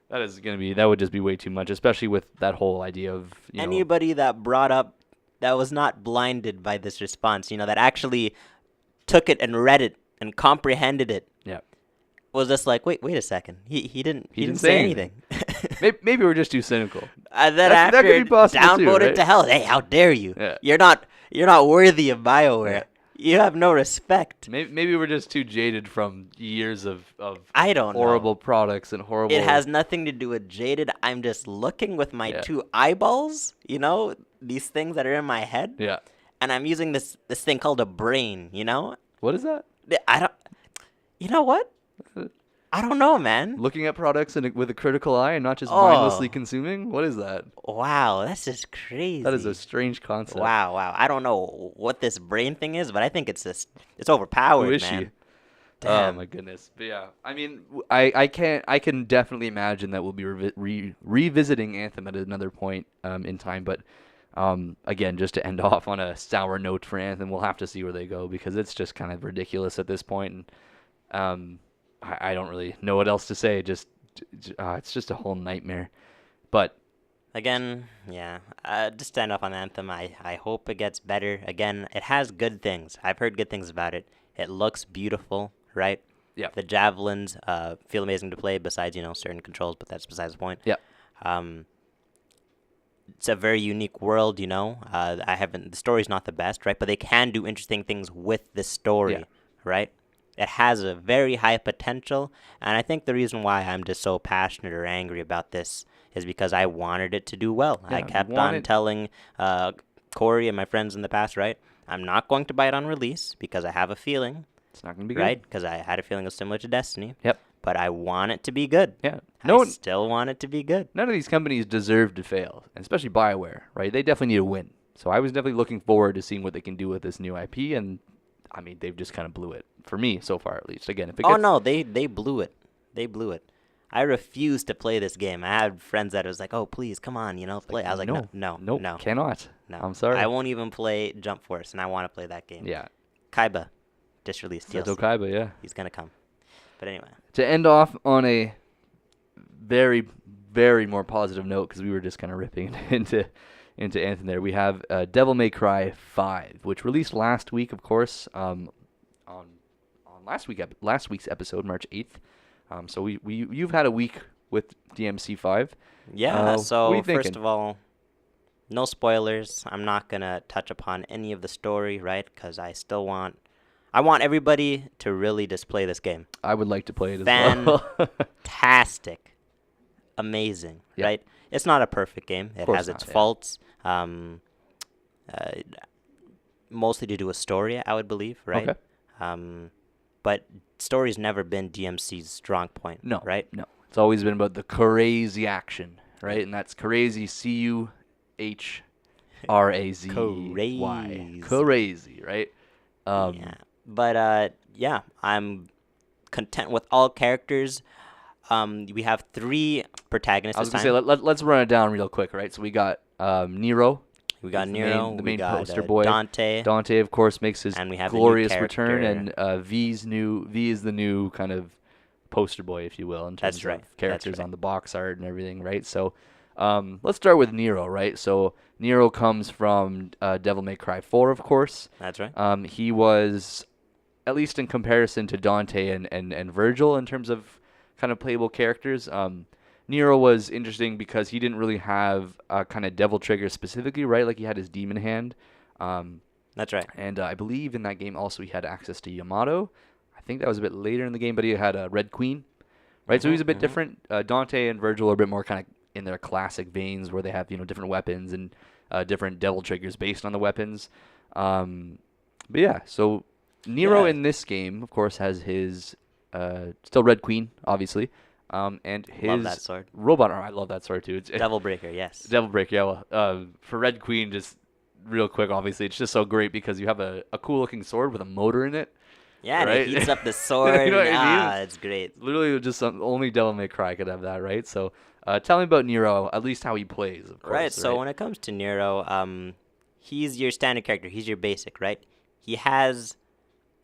would just be way too much, especially with that whole idea of, anybody that brought up, that was not blinded by this response, that actually took it and read it and comprehended it. Yeah. Was just like, wait a second. He didn't say anything. Maybe we're just too cynical. That could be possible downvoted too, right? To hell. Hey, how dare you? Yeah. You're not worthy of BioWare. Yeah. You have no respect. Maybe we're just too jaded from years of I don't horrible know. Products and horrible. It has nothing to do with jaded. I'm just looking with my 2 eyeballs. These things that are in my head. Yeah. And I'm using this thing called a brain. What is that? I don't. You know what? I don't know, man. Looking at products with a critical eye and not just mindlessly Oh, consuming? What is that? wow, that's just That is a crazy. strange concept. Wow. I don't know what this brain thing is, but I think it's overpowered, Who is she? man. Oh Damn. my goodness. But yeah, I mean, I can definitely imagine that we'll be revisiting Anthem at another point in time. But again, just to end off on a sour note for Anthem, we'll have to see where they go because it's just kind of ridiculous at this point. And I don't really know what else to say. It's just a whole nightmare. But Again, yeah. Just stand up on Anthem. I hope it gets better. Again, it has good things. I've heard good things about it. It looks beautiful, right? yeah, The javelins feel amazing to play. Besides, certain controls, but that's besides the point. yeah, Um, it's a very unique world. I haven't. The story's not the best, right? But they can do interesting things with the story, Yeah. right? It has a very high potential, and I think the reason why I'm just so passionate or angry about this is because I wanted it to do well. Yeah, I you kept want on it- telling Corey and my friends in the past, right? I'm not going to buy it on release because I have a feeling, it's not gonna be good. right? Because I had a feeling it was similar to Destiny. Yep. But I want it to be good. Yeah. I still want it to be good. None of these companies deserve to fail, and especially BioWare, right? They definitely need a win. So I was definitely looking forward to seeing what they can do with this new IP, and I mean, they've just kind of blew it for me so far, at least. Again, if it gets, Oh no, they blew it. They blew it. I refused to play this game. I had friends that was like, "Oh, please, come on, play." I was like, "No, no, nope, no, cannot. no." I'm sorry. I won't even play Jump Force, and I want to play that game. Yeah, Kaiba, just released Seto DLC. Kaiba, yeah. He's gonna come. But anyway, To end off on a very, very more positive note, because we were just kind of ripping into Anthem there, we have Devil May Cry 5, which released last week, of course, on last week's episode, March 8th. So you've had a week with DMC 5. yeah. what are So you first thinking? of all, no spoilers. I'm not gonna touch upon any of the story, right? Because I want everybody to really just play this game. I would like to play it as well. Fantastic, amazing, Yeah. right? It's not a perfect game. It course has its not, yeah. faults. Uh, mostly to do with story, I would believe, right? Okay. But story's never been DMC's strong point, No, right? No. It's always been about the crazy action, right? And that's crazy, CUHRAZY. Crazy, right? Yeah, but yeah, I'm content with all characters. We have 3 protagonists I was this going to time. say, let's run it down real quick, right? So we got Nero. We got He's Nero, the we main got poster boy. Dante. Dante, of course, makes his And we have the new glorious return, character. and V is the new kind of poster boy, if you will, in terms That's right, of that's characters right. on the box art and everything, right? So let's start with Nero, right? So Nero comes from Devil May Cry 4, of course. That's right. He was, at least in comparison to Dante and Virgil in terms of kind of playable characters, Nero was interesting because he didn't really have a kind of devil trigger specifically, right? Like he had his demon hand. That's right. And I believe in that game also he had access to Yamato. I think that was a bit later in the game, but he had a Red Queen, right? So he's a bit different. Dante and Virgil are a bit more kind of in their classic veins where they have, different weapons and different devil triggers based on the weapons. But yeah, so Nero Yeah. in this game, of course, has his still Red Queen, obviously, and his Love that sword. robot arm. I love that sword too. It's Devil Breaker, yes. Devil Break, yeah. Well, for Red Queen, just real quick, obviously, it's just so great because you have a cool looking sword with a motor in it. Yeah, and right? it heats up the sword. You know what I mean? It's great. Literally, just only Devil May Cry could have that, right? So, tell me about Nero, at least how he plays, of course. Right, so when it comes to Nero, he's your standard character. He's your basic, right? He has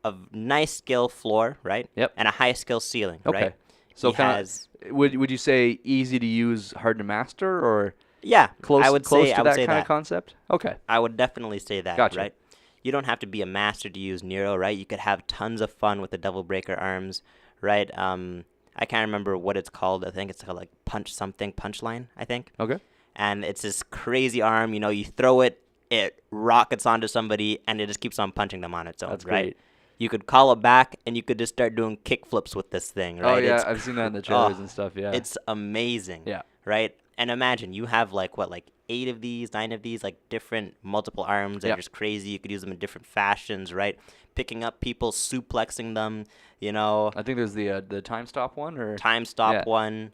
a nice skill floor, right? Yep. And a high skill ceiling, Okay. right? So he kind has, of, would you say easy to use, hard to master, or yeah, close I would close say, to I would that say kind that. of concept? Okay. I would definitely say that, Gotcha. right? You don't have to be a master to use Nero, right? You could have tons of fun with the Devil Breaker arms, right? I can't remember what it's called. I think it's called like punchline, I think. Okay. And it's this crazy arm, you throw it, it rockets onto somebody, and it just keeps on punching them on its own, That's right? great. You could call it back, and you could just start doing kick flips with this thing, right? Oh yeah, It's I've seen that in the cr- trailers oh, and stuff. Yeah. It's amazing, Yeah. right? And imagine you have like what, like 8 of these, 9 of these, like different multiple arms that Yeah. are just crazy. You could use them in different fashions, right? Picking up people, suplexing them, you know, I think there's the time stop one, or time stop yeah. one.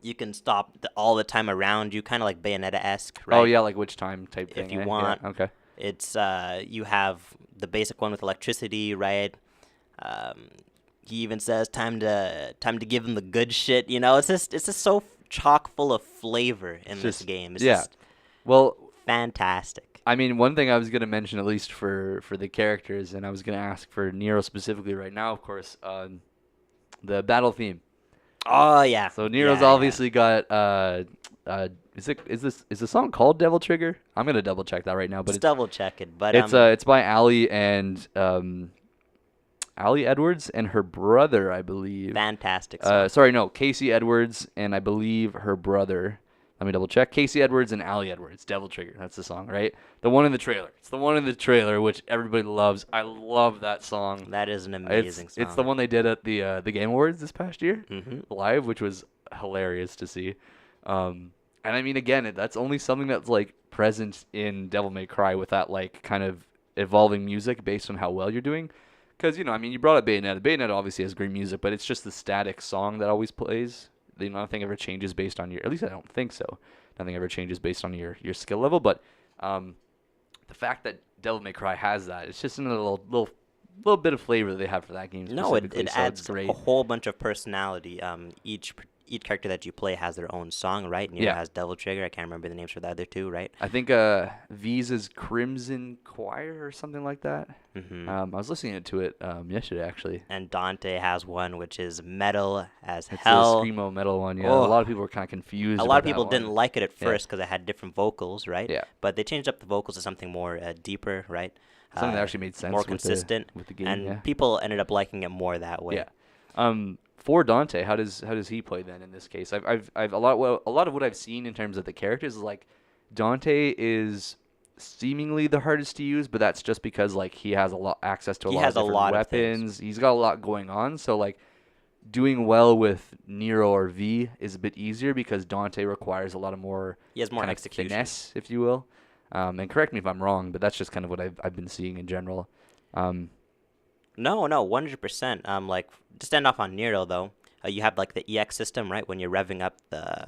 You can stop all the time around you, kind of like Bayonetta-esque, Oh right? yeah, like witch time type If thing. you Yeah. want. Okay. It's you have the basic one with electricity, right? Um, he even says time to give them the good shit. You know, it's just so chock full of flavor It's in this just game. It's yeah. just Well, fantastic. I mean, one thing I was gonna mention, at least for the characters, and I was gonna ask for Nero specifically right now, of course, the battle theme. Oh yeah, So Nero's yeah, yeah. obviously got is the song called Devil Trigger? I'm gonna double check that right now, but Let's double check it. But it's by Ali and Ali Edwards and her brother, I believe. fantastic song. Sorry, no, Casey Edwards and I believe her brother. Let me double check. Casey Edwards and Ali Edwards. Devil Trigger. That's the song, right? The one in the trailer. It's the one in the trailer, which everybody loves. I love that song. That is an It's amazing it's the song. one they did at the Game Awards this past year Mhm. live, which was hilarious to see. And I mean, again, that's only something that's like present in Devil May Cry with that like kind of evolving music based on how well you're doing. Because I mean, you brought up Bayonetta. Bayonetta obviously has great music, but it's just the static song that always plays. Nothing ever changes based on your. At least I don't think so. Nothing ever changes based on your skill level. But the fact that Devil May Cry has that, it's just another little bit of flavor that they have for that game No, it, specifically. it So it's adds a great. whole bunch of personality. Each character that you play has their own song, right? Nero Yeah. has Devil Trigger. I can't remember the names for the other two, right? I think Visa's Crimson Choir or something like that. Hmm. I was listening to it yesterday actually. And Dante has one which is metal as It's hell. the screamo metal one. Yeah, a Oh, lot of people were kind of confused. a lot of about that people one. didn't like it at Yeah. first because it had different vocals, right? Yeah, But they changed up the vocals to something more deeper, right? something that actually made sense. More with consistent, with the game. and Yeah. people ended up liking it more that way. Yeah. For Dante, how does he play then in this case? I've a lot of what I've seen in terms of the characters is like Dante is seemingly the hardest to use, but that's just because like he has a lot access to a He lot has of a different lot of things. weapons. He's got a lot going on, so like doing well with Nero or V is a bit easier because Dante requires a lot of more He has more kind of execution. finesse, if you will. And correct me if I'm wrong, but that's just kind of what I've been seeing in general. No, 100%. Like to stand off on Nero though, you have like the EX system, right? When you're revving up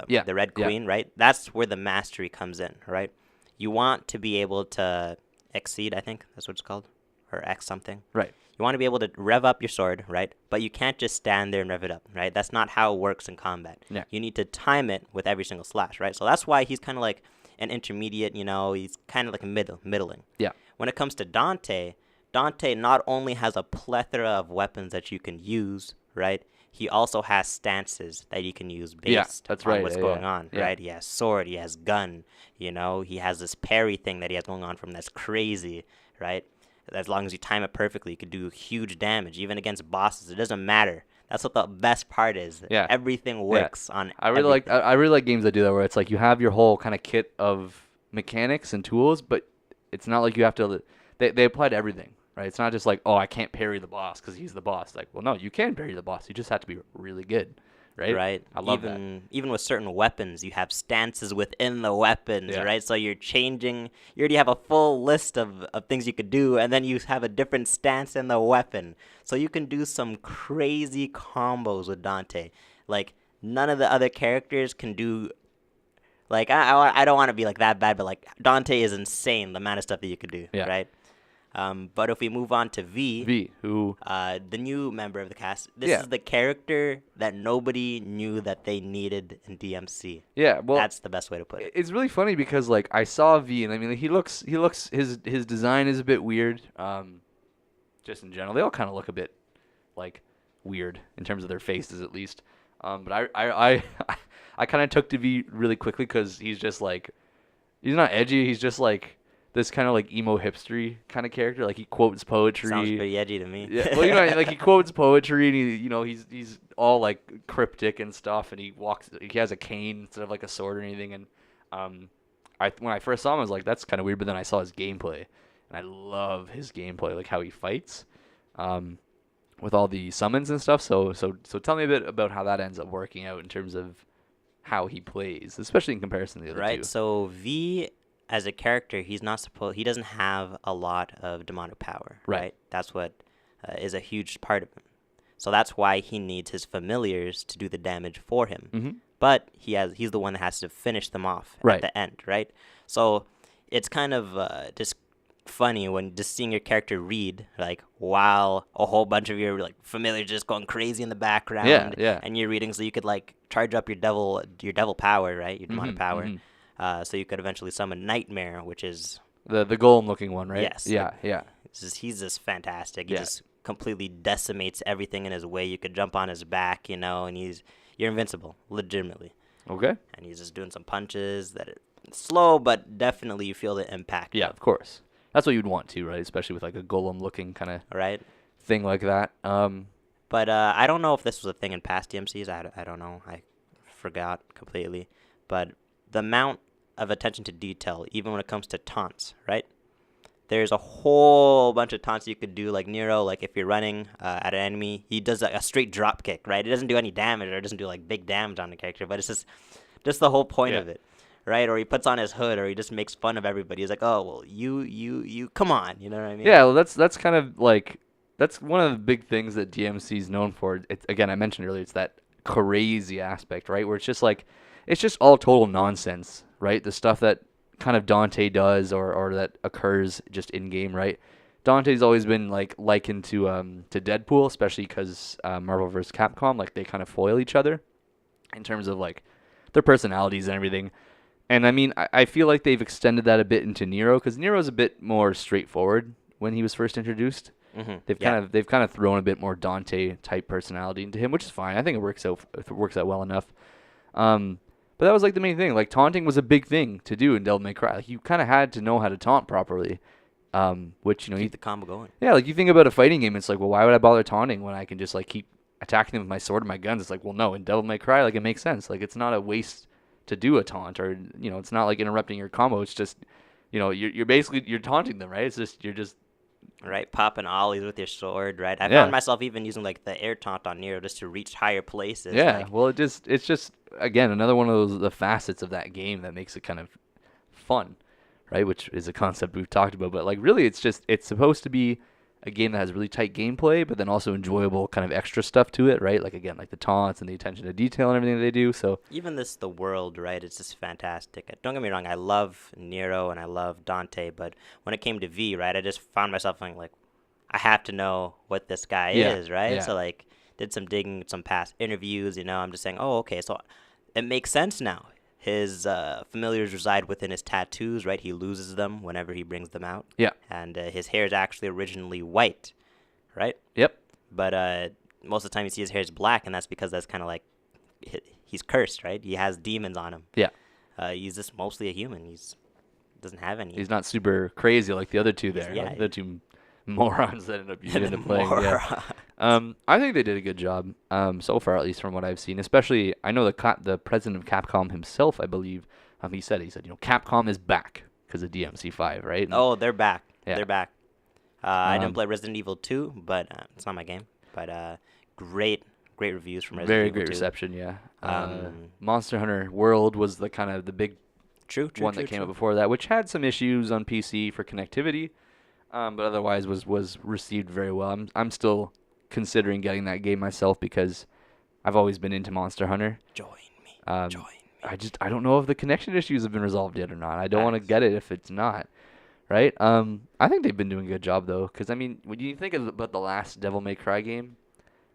Yeah, the Red yeah. Queen, right? That's where the mastery comes in, right? You want to be able to exceed, I think that's what it's called, or X something. Right. You want to be able to rev up your sword, right? But you can't just stand there and rev it up, right? That's not how it works in combat. Yeah. You need to time it with every single slash, right? So that's why he's kind of like an intermediate, he's kind of like a middling. Yeah. When it comes to Dante, Dante not only has a plethora of weapons that you can use, right? He also has stances that you can use Yeah, based that's on right, what's yeah, going yeah, on, yeah. right? He has sword, he has gun, he has this parry thing that he has going on from that's crazy, right? As long as you time it perfectly, you could do huge damage, even against bosses. It doesn't matter. That's what the best part is. Yeah. Everything works on I really like everything. I really like games that do that where it's like you have your whole kind of kit of mechanics and tools, but it's not like you have to. They apply to everything, right? It's not just like, oh, I can't parry the boss because he's the boss. Like, well, no, you can parry the boss. You just have to be really good, right? Right. I love that. Even with certain weapons, you have stances within the weapons, Yeah. right? So you're changing. You already have a full list of things you could do, and then you have a different stance in the weapon. So you can do some crazy combos with Dante. Like none of the other characters can do. Like I don't want to be like that bad, but like Dante is insane the amount of stuff that you could do, Yeah. right? But if we move on to V, who the new member of the cast, this Yeah. is the character that nobody knew that they needed in DMC. yeah, well, That's the best way to put it. it's really funny because like I saw V and I mean he looks his design is a bit weird. Just in general, they all kind of look a bit like weird in terms of their faces at least. But I kind of took to V really quickly because he's just like he's not edgy. He's just like this kind of like emo hipstery kind of character. Like he quotes poetry. Sounds pretty edgy to me. Yeah, well, like he quotes poetry and he's all like cryptic and stuff, and he has a cane instead of like a sword or anything. And when I first saw him, I was like, that's kind of weird. But then I saw his gameplay, and I love his gameplay, like how he fights, with all the summons and stuff. So tell me a bit about how that ends up working out in terms of how he plays, especially in comparison to the other Right. two. So V as a character, he doesn't have a lot of demonic power, Right. right? That's what is a huge part of him. So that's why he needs his familiars to do the damage for him. Mm-hmm. But he's the one that has to finish them off Right. at the end, right? So it's kind of just funny when just seeing your character read like while a whole bunch of your like familiars just going crazy in the background, Yeah. and you're reading, so you could like charge up your devil power, right? Your demonic Mm-hmm. power. Mm-hmm. So you could eventually summon Nightmare, which is The golem looking one, right? yes, Yeah. Yeah. he's just fantastic. He Yeah. just completely decimates everything in his way. You could jump on his back, and you're invincible, legitimately. Okay. And he's just doing some punches that it's slow, but definitely you feel the impact. Yeah, of course. That's what you'd want to, right? Especially with like a golem looking kind of Right. thing like that. But I don't know if this was a thing in past DMCs. I don't know. I forgot completely. But the amount of attention to detail, even when it comes to taunts, right? There's a whole bunch of taunts you could do, like Nero. Like if you're running at an enemy, he does a straight drop kick, right? It doesn't do any damage, or it doesn't do like big damage on the character, but it's just the whole point of it, right? Or he puts on his hood, or he just makes fun of everybody. He's like, oh well, you, come on, you know what I mean? Yeah, well, that's kind of like that's one of the big things that DMC is known for. It's again, I mentioned earlier, it's that crazy aspect, right? Where it's just all total nonsense, right? The stuff that kind of Dante does or that occurs just in game, right? Dante's always been like likened to Deadpool, especially because Marvel vs. Capcom, like they kind of foil each other in terms of like their personalities and everything. And I mean, I feel like they've extended that a bit into Nero, because Nero's a bit more straightforward when he was first introduced. Mm-hmm. They've kind of thrown a bit more Dante type personality into him, which is fine. I think it works out well enough. But that was like the main thing. Like taunting was a big thing to do in Devil May Cry. Like you kind of had to know how to taunt properly, which keep the combo going. Yeah, like you think about a fighting game, it's like, well, why would I bother taunting when I can just like keep attacking them with my sword and my guns? It's like, well, no, in Devil May Cry, like it makes sense. Like it's not a waste to do a taunt, or it's not like interrupting your combo. It's just, you're basically you're taunting them, right? It's just you're just right, popping ollies with your sword, right? I Yeah. found myself even using like the air taunt on Nero just to reach higher places. yeah. Like, Well, it's just again another one of the facets of that game that makes it kind of fun, right? Which is a concept we've talked about, but like really, it's supposed to be a game that has really tight gameplay, but then also enjoyable kind of extra stuff to it, right? Like again, like the taunts and the attention to detail and everything that they do. So even the world, right? It's just fantastic. Don't get me wrong, I love Nero and I love Dante, but when it came to V, right, I just found myself feeling like I have to know what this guy Yeah, is, right? yeah. So like did some digging, some past interviews, I'm just saying, oh, okay, so it makes sense now. His familiars reside within his tattoos, right? He loses them whenever he brings them out. Yeah. And his hair is actually originally white, right? Yep. But most of the time you see his hair is black, and that's because that's kind of like he's cursed, right? He has demons on him. Yeah. He's just mostly a human. Doesn't have any. He's not super crazy like the other two there. yeah. Like the two morons that ended up playing. Yeah. Moron. I think they did a good job so far, at least from what I've seen. Especially, I know the president of Capcom himself, I believe, he said, Capcom is back because of DMC5, right? And Oh, they're back. Yeah. They're back. I didn't play Resident Evil 2, but it's not my game. But great reviews from Resident very Evil great 2. reception, yeah. Monster Hunter World was the kind of the big True. one that came out before that, which had some issues on PC for connectivity, but otherwise was received very well. I'm still considering getting that game myself because I've always been into Monster Hunter. Join me. Join me. I don't know if the connection issues have been resolved yet or not. I don't want to Facts. get it if it's not. Right? I think they've been doing a good job though, because I mean, when you think about the last Devil May Cry game,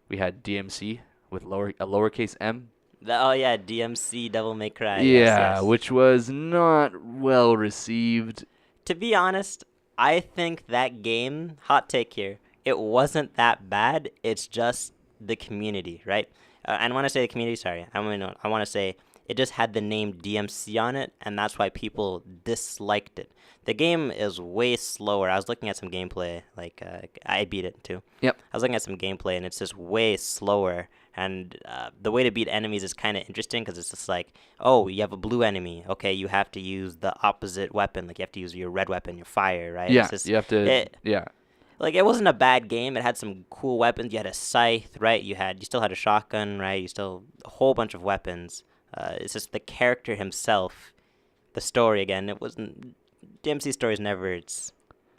we had DMC with a lowercase m. Oh yeah, DMC Devil May Cry. Yeah, yes. which was not well received. To be honest, I think that game, hot take here, it wasn't that bad. It's just the community, right? And when I say the community, sorry, I want to say it just had the name DMC on it, and that's why people disliked it. The game is way slower. I was looking at some gameplay, like I beat it too. Yep. I was looking at some gameplay, and it's just way slower. And the way to beat enemies is kind of interesting because it's just like, oh, you have a blue enemy. Okay, you have to use the opposite weapon. Like you have to use your red weapon, your fire, right? Yeah, It's just, you have to. Yeah. Like it wasn't a bad game. It had some cool weapons. You had a scythe, right? You still had a shotgun, right? You still a whole bunch of weapons. It's just the character himself, the story again. It wasn't DMC story is never its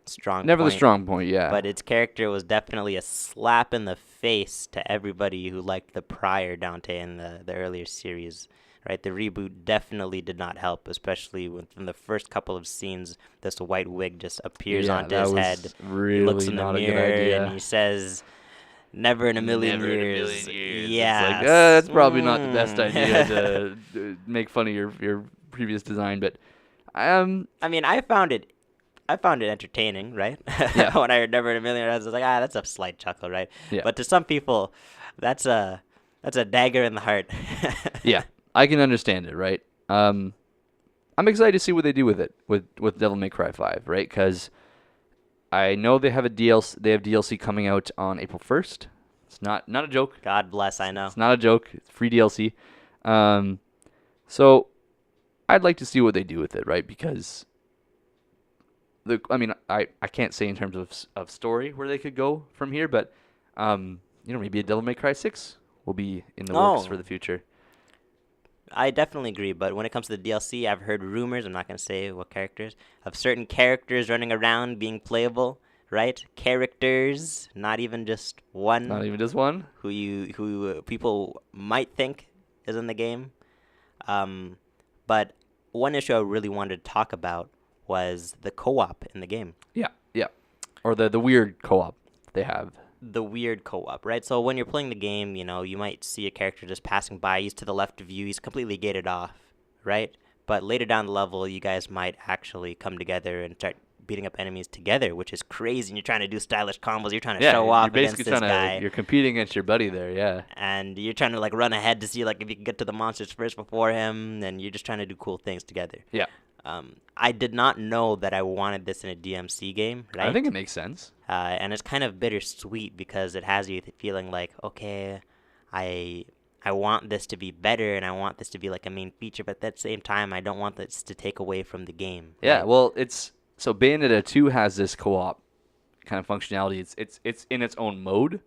strong Never the point, strong point, yeah. but its character was definitely a slap in the face to everybody who liked the prior Dante in the earlier series. Right, the reboot definitely did not help, especially within the first couple of scenes. This white wig just appears Yeah, onto that his was head. really He looks in the not a good mirror idea. and he says, "Never in a million Never in a years." million years. It's like, Yes. that's probably not the best idea to make fun of your previous design, but I mean, I found it entertaining, right? Yeah. When I heard "Never in a Million," I was like, that's a slight chuckle, right? Yeah. But to some people, that's a dagger in the heart. Yeah, I can understand it, right? I'm excited to see what they do with it with Devil May Cry 5, right? Because I know they have DLC coming out on April 1st. It's not a joke. God bless, I know. It's not a joke. It's free DLC. So I'd like to see what they do with it, right? Because I can't say in terms of story where they could go from here, but maybe a Devil May Cry 6 will be in the works for the future. I definitely agree, but when it comes to the DLC, I've heard rumors, I'm not going to say what characters, of certain characters running around being playable, right? Characters, not even just one. Not even just one? Who people might think is in the game. But one issue I really wanted to talk about was the co-op in the game. Yeah. Or the weird co-op they have. The weird co-op, right? So when you're playing the game, you might see a character just passing by. He's to the left of you. He's completely gated off, right? But later down the level, you guys might actually come together and start beating up enemies together, which is crazy. And you're trying to do stylish combos. You're trying to show off against this guy. You're competing against your buddy there, yeah. And you're trying to run ahead to see if you can get to the monsters first before him. And you're just trying to do cool things together. Yeah. I did not know that I wanted this in a DMC game, right? I think it makes sense. And it's kind of bittersweet because it has you feeling like, okay, I want this to be better and I want this to be a main feature, but at the same time, I don't want this to take away from the game. Yeah, right? well, so Bayonetta 2 has this co-op kind of functionality. It's in its own mode.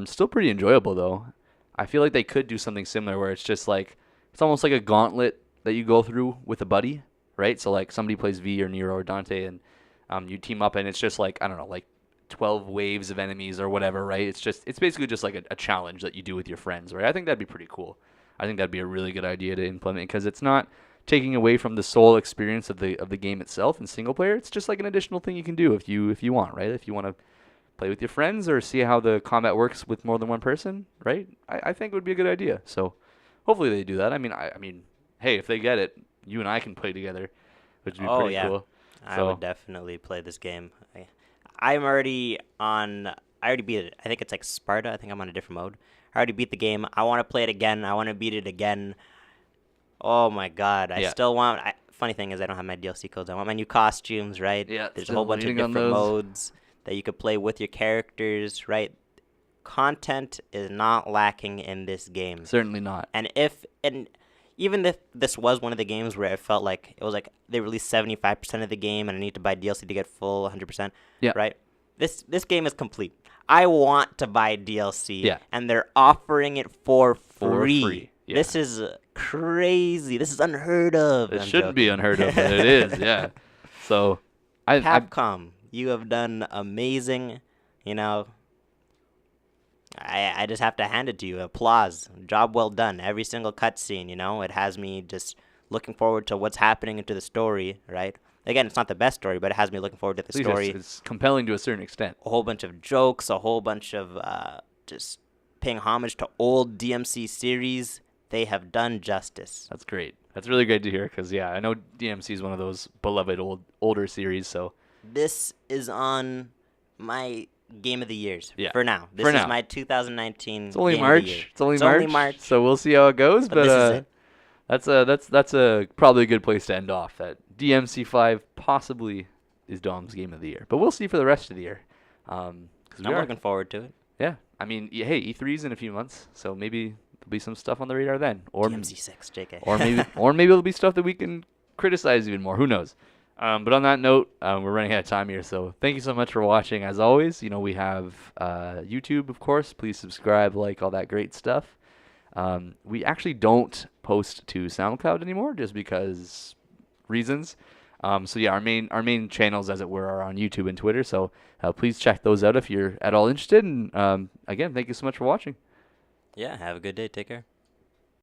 Still pretty enjoyable though. I feel like they could do something similar where it's just it's almost like a gauntlet that you go through with a buddy. Right, so somebody plays V or Nero or Dante, and you team up, and it's just 12 waves of enemies or whatever. Right, it's basically just a challenge that you do with your friends. Right, I think that'd be pretty cool. I think that'd be a really good idea to implement because it's not taking away from the sole experience of the game itself in single player. It's just an additional thing you can do if you want. Right, if you want to play with your friends or see how the combat works with more than one person. Right, I think it would be a good idea. So hopefully they do that. I mean, hey, if they get it. You and I can play together, which would be pretty cool. I would definitely play this game. I already beat it. I think it's Sparta. I think I'm on a different mode. I already beat the game. I want to play it again. I want to beat it again. Oh my god. I still want... funny thing is I don't have my DLC codes. I want my new costumes, right? Yeah. There's a whole bunch of different modes that you could play with your characters, right? Content is not lacking in this game. Certainly not. And even if this was one of the games where it felt like they released 75% of the game and I need to buy DLC to get full 100%, right? This game is complete. I want to buy DLC, and they're offering it for free. Yeah. This is crazy. This is unheard of. It shouldn't be unheard of, but it is, yeah. So, Capcom, you have done amazing, I just have to hand it to you. Applause. Job well done. Every single cutscene, it has me just looking forward to what's happening into the story, right? Again, it's not the best story, but it has me looking forward to the story. It's compelling to a certain extent. A whole bunch of jokes, a whole bunch of just paying homage to old DMC series. They have done justice. That's great. That's really great to hear because, I know DMC is one of those beloved older series, so. This is on my... Game of the years for now. This is my 2019. It's only Game March. Of the year. It's only March. So we'll see how it goes. But this is it. that's a probably a good place to end off. That DMC5 possibly is Dom's Game of the Year, but we'll see for the rest of the year. I'm looking forward to it. Yeah, I mean, hey, E3's in a few months, so maybe there'll be some stuff on the radar then, or DMC6, JK, or maybe it'll be stuff that we can criticize even more. Who knows? But on that note, we're running out of time here, so thank you so much for watching. As always, we have YouTube, of course. Please subscribe, like, all that great stuff. We actually don't post to SoundCloud anymore just because reasons. So yeah, our main channels, as it were, are on YouTube and Twitter. So please check those out if you're at all interested. And again, thank you so much for watching. Yeah, have a good day. Take care.